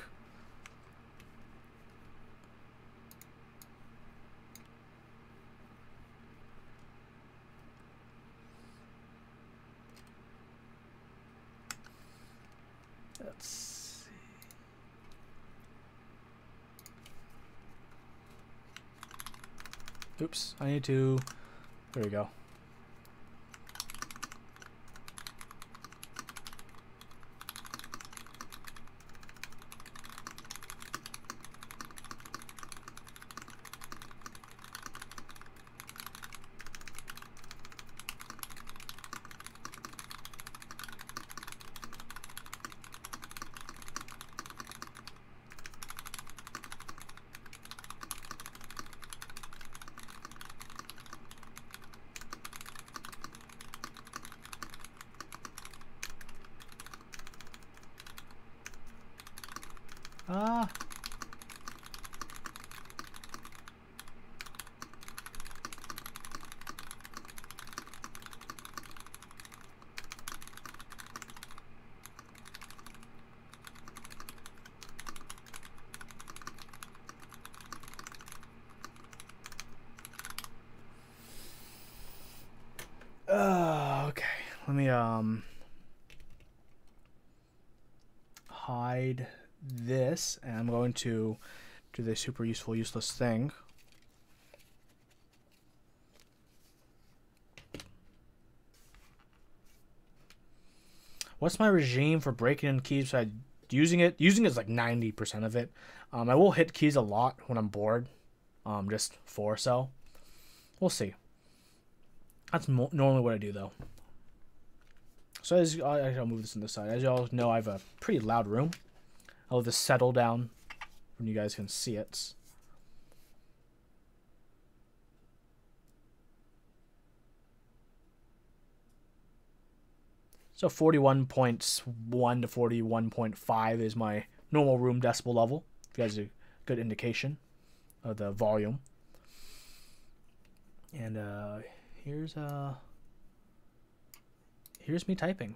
[SPEAKER 1] Let's see. Oops, I need to, there we go. Ah. Okay. Let me hide this, and I'm going to do the super useful useless thing. What's my regime for breaking in keys besides using it? Using it is like 90% of it. I will hit keys a lot when I'm bored, just for so. We'll see. That's normally what I do though. So as I'll move this on this side. As y'all know, I have a pretty loud room. I'll let this settle down when you guys can see it. So 41.1 to 41.5 is my normal room decibel level. If you guys have a good indication of the volume. And here's me typing.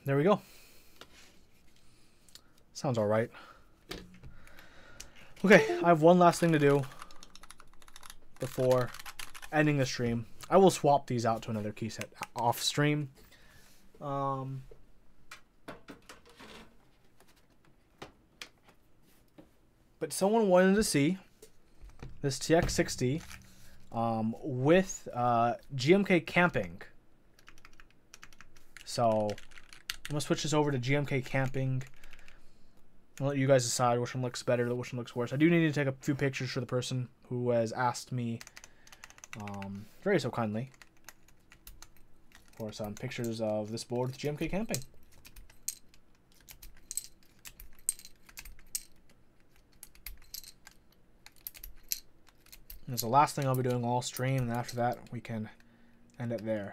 [SPEAKER 1] There we go. Sounds all right. Okay, I have one last thing to do before ending the stream. I will swap these out to another key set off stream. But someone wanted to see this TX60 with GMK camping. So I'm going to switch this over to GMK camping. I'll let you guys decide which one looks better, which one looks worse. I do need to take a few pictures for the person who has asked me very so kindly for some pictures of this board with GMK camping. And that's the last thing I'll be doing all stream, and after that we can end it there.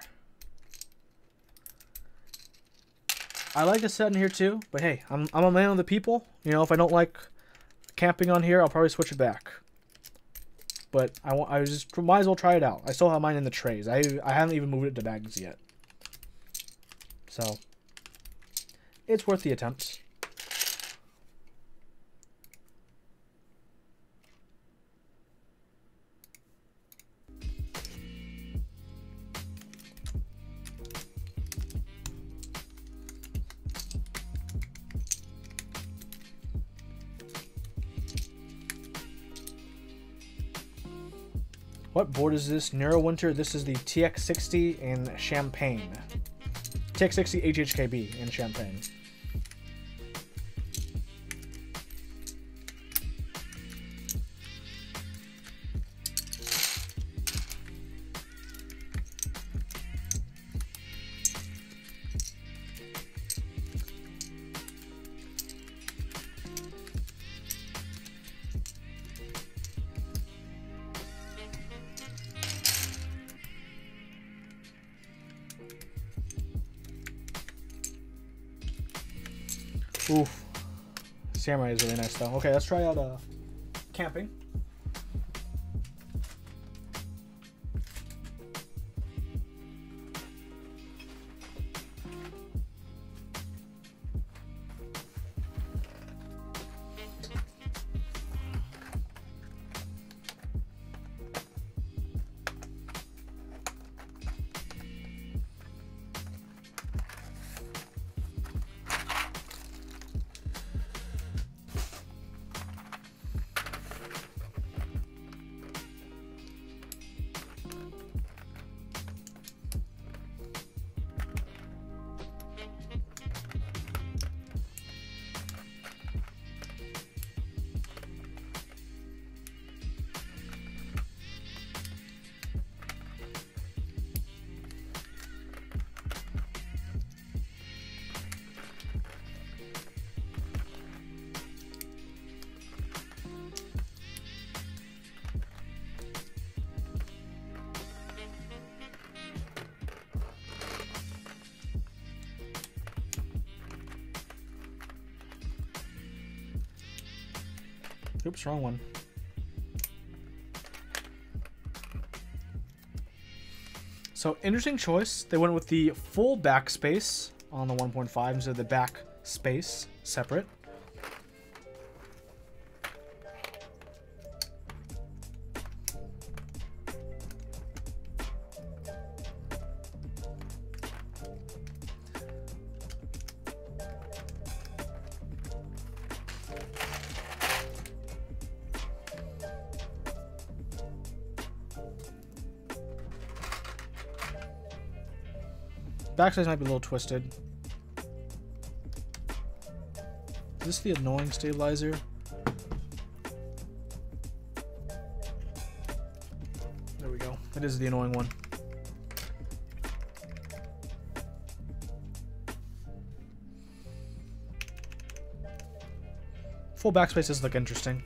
[SPEAKER 1] I like to set in here too, but hey, I'm a man of the people. You know, if I don't like camping on here, I'll probably switch it back. But I just might as well try it out. I still have mine in the trays. I haven't even moved it to bags yet. So it's worth the attempt. What board is this? Neurowinter. This is the TX60 in Champagne. TX60 HHKB in Champagne. Oof. Samurai is really nice though. Okay, let's try out camping. Oops, wrong one. So, interesting choice. They went with the full backspace on the 1.5 instead of the back space separate. Backspace might be a little twisted. Is this the annoying stabilizer? There we go. It is the annoying one. Full backspace does look interesting.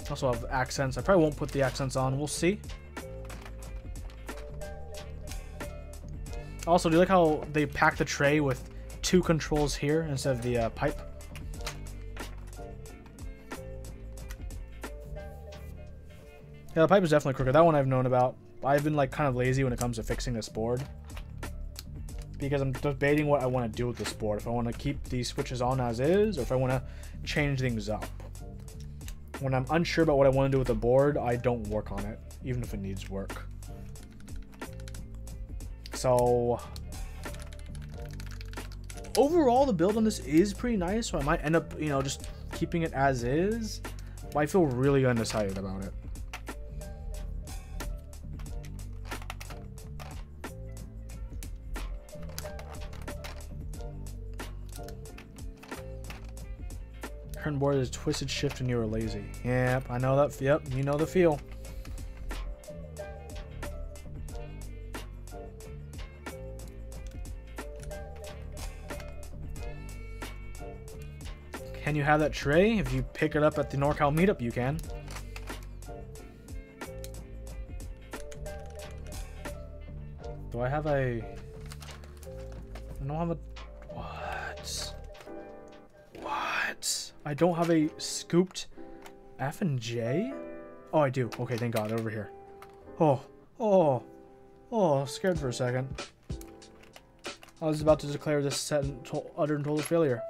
[SPEAKER 1] Also have accents. I probably won't put the accents on. We'll see. Also, do you like how they pack the tray with 2 controls here instead of the pipe? Yeah, the pipe is definitely quicker. That one I've known about. I've been like kind of lazy when it comes to fixing this board, because I'm debating what I want to do with this board. If I want to keep these switches on as is, or if I want to change things up. When I'm unsure about what I want to do with the board, I don't work on it, even if it needs work. So overall, the build on this is pretty nice, so I might end up, you know, just keeping it as is, but I feel really undecided about it. Current board is twisted shift and you were lazy. Yep, I know that. Yep, you know the feel. Can you have that tray? If you pick it up at the NorCal meetup, you can. Do I have a... I don't have a... What? What? I don't have a scooped F and J? Oh, I do. Okay, thank God. Over here. Oh, scared for a second. I was about to declare this set utter and total failure.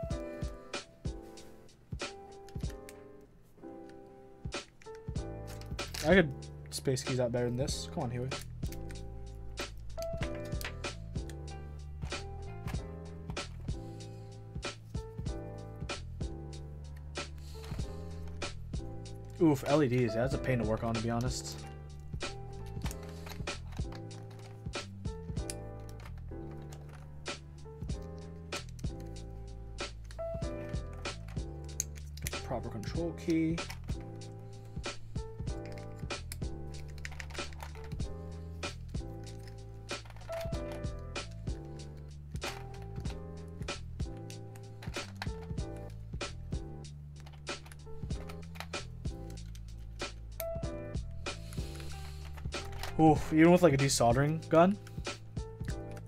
[SPEAKER 1] I could space keys out better than this. Come on, Huey. Oof, LEDs. That's a pain to work on, to be honest. Proper control key. Oof, even with like a desoldering gun,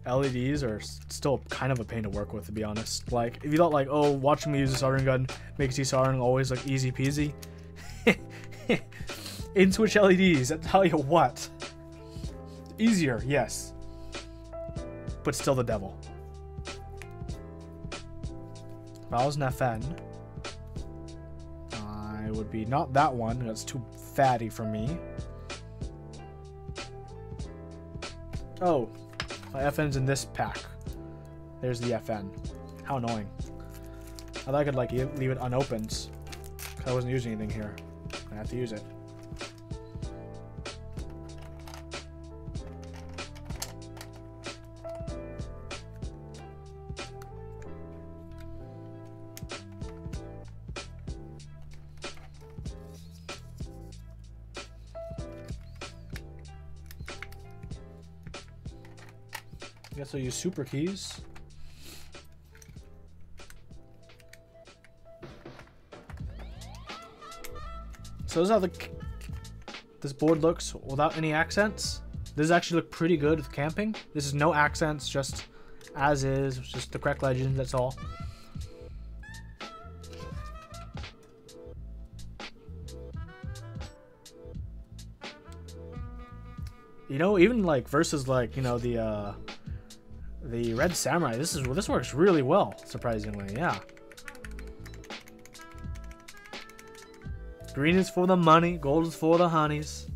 [SPEAKER 1] LEDs are still kind of a pain to work with, to be honest. Like, if you thought like, oh, watching me use a soldering gun makes desoldering always like easy peasy. In-switch LEDs, I tell you what. Easier, yes. But still the devil. If I was an FN, I would be not that one. That's too fatty for me. Oh, my FN's in this pack. There's the FN. How annoying. I thought I could like leave it unopened. Cause I wasn't using anything here. I have to use it. I guess I'll use super keys. So this is how this board looks without any accents. This actually look pretty good with camping. This is no accents, just as is, just the correct legends, that's all. You know, even like versus like, you know, the Red Samurai, this works really well, surprisingly, yeah. Green is for the money, gold is for the honeys.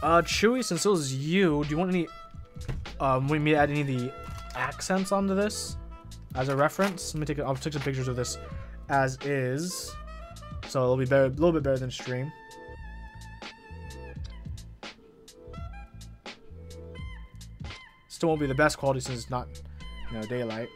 [SPEAKER 1] Chewy, since it was you, do you want any, want me to add any of the accents onto this as a reference? Let me I'll take some pictures of this as is, so it'll be better, a little bit better than stream. Still won't be the best quality since it's not, you know, daylight.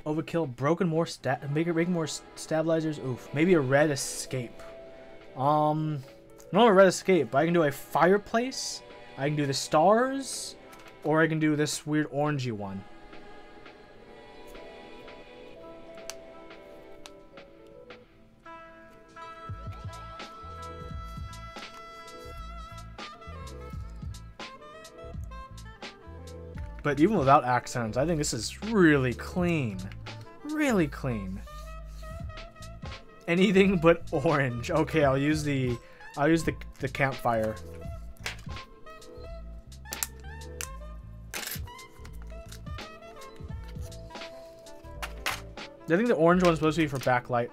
[SPEAKER 1] Overkill, broken more making more stabilizers. Oof, maybe a red escape. Not a red escape, but I can do a fireplace. I can do the stars, or I can do this weird orangey one. But even without accents, I think this is really clean. Really clean. Anything but orange. Okay, I'll use the campfire. I think the orange one's supposed to be for backlight.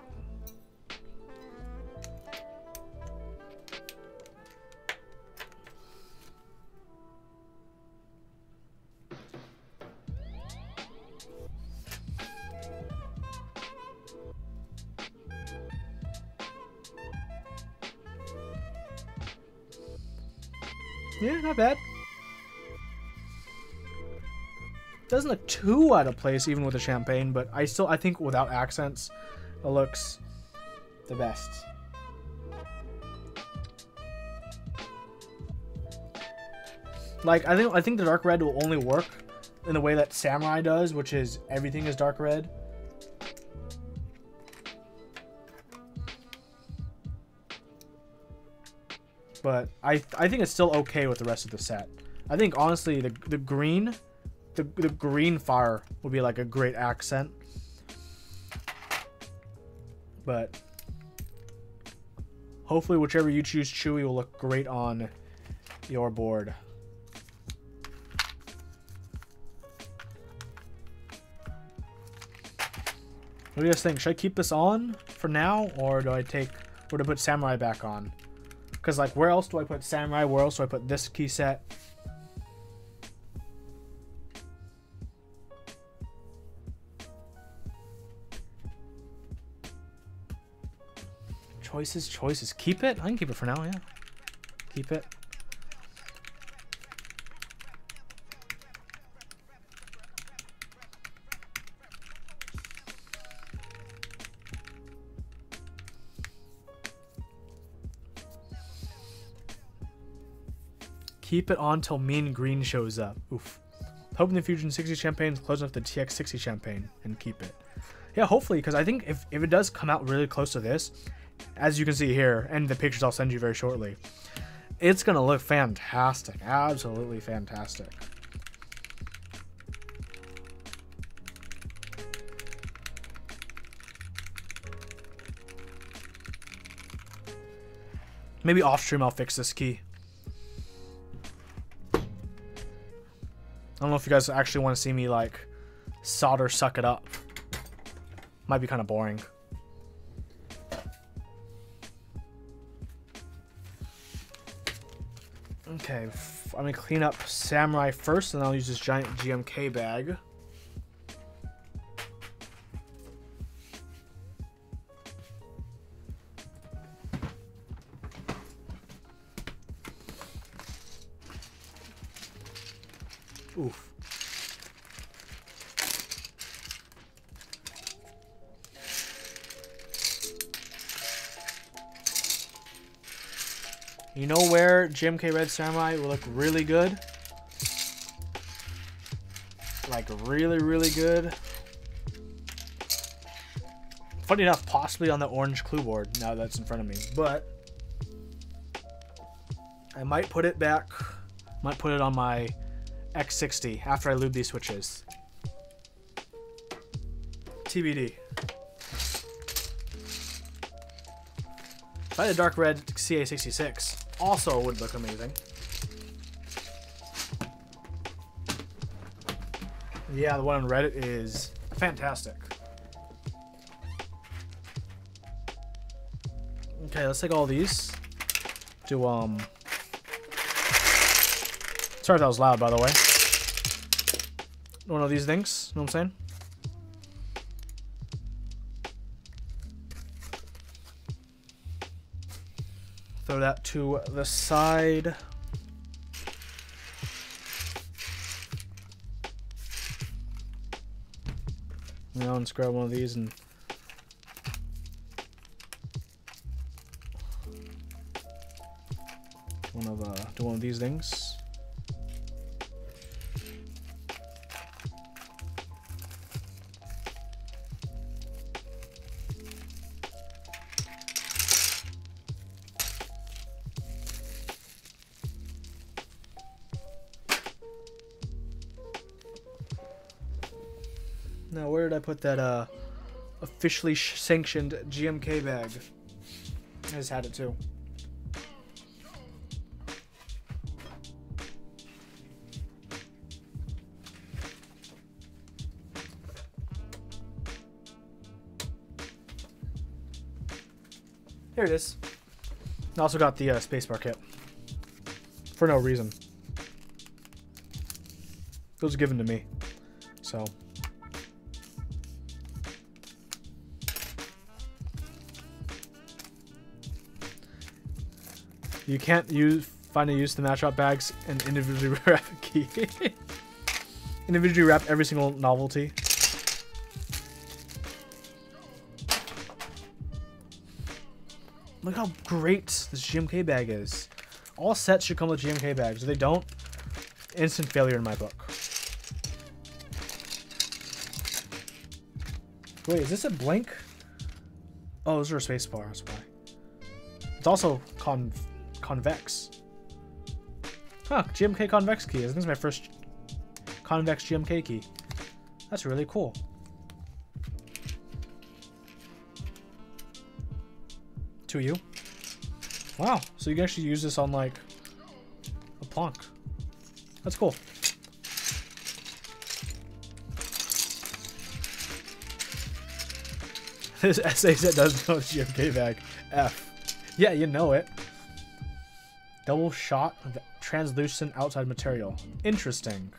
[SPEAKER 1] Yeah, not bad. Doesn't look too out of place even with the champagne, but I think without accents, it looks the best. Like I think the dark red will only work in the way that Samurai does, which is everything is dark red. But I think it's still okay with the rest of the set. I think honestly the green fire would be like a great accent. But hopefully whichever you choose, Chewy, will look great on your board. What do you guys think? Should I keep this on for now, or do I take or to put Samurai back on. Because, like, where else do I put Samurai? Where else do I put this key set? Choices. Keep it? I can keep it for now, yeah. Keep it. Keep it on till Mean Green shows up. Oof. Hoping the Fusion 60 champagne is close enough to TX 60 champagne and keep it. Yeah, hopefully, because I think if it does come out really close to this, as you can see here, and the pictures I'll send you very shortly, it's going to look fantastic. Absolutely fantastic. Maybe off stream I'll fix this key. I don't know if you guys actually want to see me, like, solder suck it up. Might be kind of boring. Okay, I'm going to clean up Samurai first, and I'll use this giant GMK bag. Oof. You know where GMK Red Samurai will look really good? Like really good. Funny enough, possibly on the orange clue board now that's in front of me, but I might put it back. Might put it on my X60 after I lube these switches. TBD. If I had a dark red CA66, also would look amazing. Yeah, the one on Reddit is fantastic. Okay, let's take all these. Do sorry if that was loud, by the way. One of these things, know what I'm saying? Throw that to the side. Now let's grab one of these and do one of these things. Now, where did I put that officially sanctioned GMK bag? I just had it too. Here it is. I also got the spacebar kit. For no reason. It was given to me. So... you can't find a use to match up bags and individually wrap a key. Individually wrap every single novelty. Look how great this GMK bag is. All sets should come with GMK bags. If they don't, instant failure in my book. Wait, is this a blank? Oh, those are a space bar, that's why. It's also convex. Huh, GMK convex key. I think this is my first convex GMK key. That's really cool. To you. Wow, so you can actually use this on like a plonk. That's cool. This essay set doesn't know GMK bag. F. Yeah, you know it. Double shot of translucent outside material. Interesting.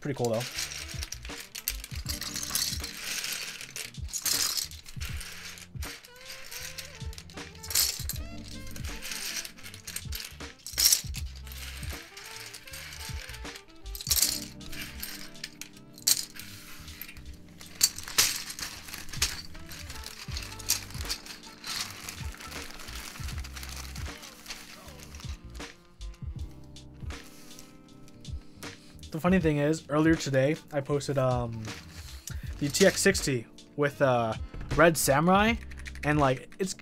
[SPEAKER 1] Pretty cool though. The funny thing is, earlier today I posted the TX60 with Red Samurai, and like it's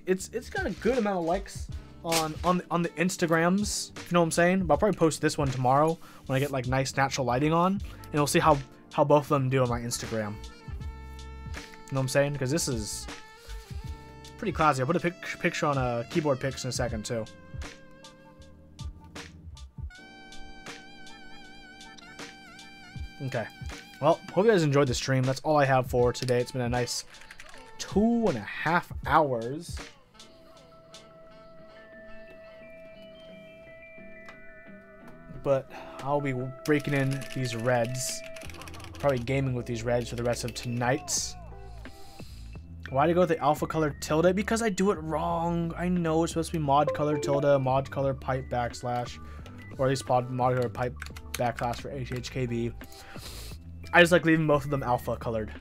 [SPEAKER 1] got a good amount of likes on the Instagrams. You know what I'm saying? But I'll probably post this one tomorrow when I get like nice natural lighting on, and we'll see how both of them do on my Instagram. You know what I'm saying? Because this is pretty classy. I'll put a picture on keyboard pics in a second too. Okay, well, hope you guys enjoyed the stream. That's all I have for today. It's been a nice 2.5 hours. But I'll be breaking in these reds. Probably gaming with these reds for the rest of tonight. Why do I go with the alpha color tilde? Because I do it wrong. I know it's supposed to be mod color tilde, mod color pipe backslash, or at least mod color pipe backslash for HHKB. I just like leaving both of them alpha colored.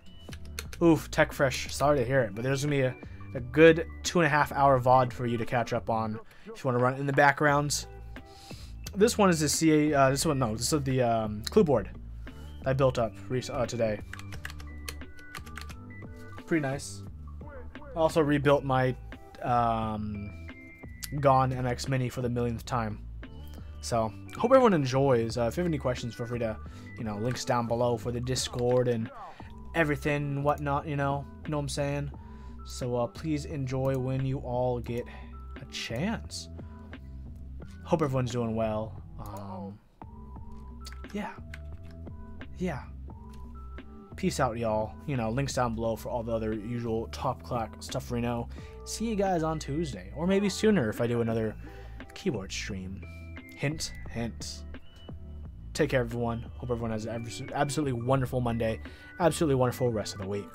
[SPEAKER 1] Oof, Tech Fresh. Sorry to hear it, but there's gonna be a good 2.5 hour VOD for you to catch up on if you want to run it in the background. This one is the CA. This is the clue board I built up today. Pretty nice. I also rebuilt my Gone MX Mini for the millionth time. So, hope everyone enjoys. If you have any questions, feel free to, links down below for the Discord and everything and whatnot, you know what I'm saying? So, please enjoy when you all get a chance. Hope everyone's doing well. Yeah. Peace out, y'all. Links down below for all the other usual top Clack stuff we know. See you guys on Tuesday, or maybe sooner if I do another keyboard stream. Hint, hint. Take care, everyone. Hope everyone has an absolutely wonderful Monday. Absolutely wonderful rest of the week.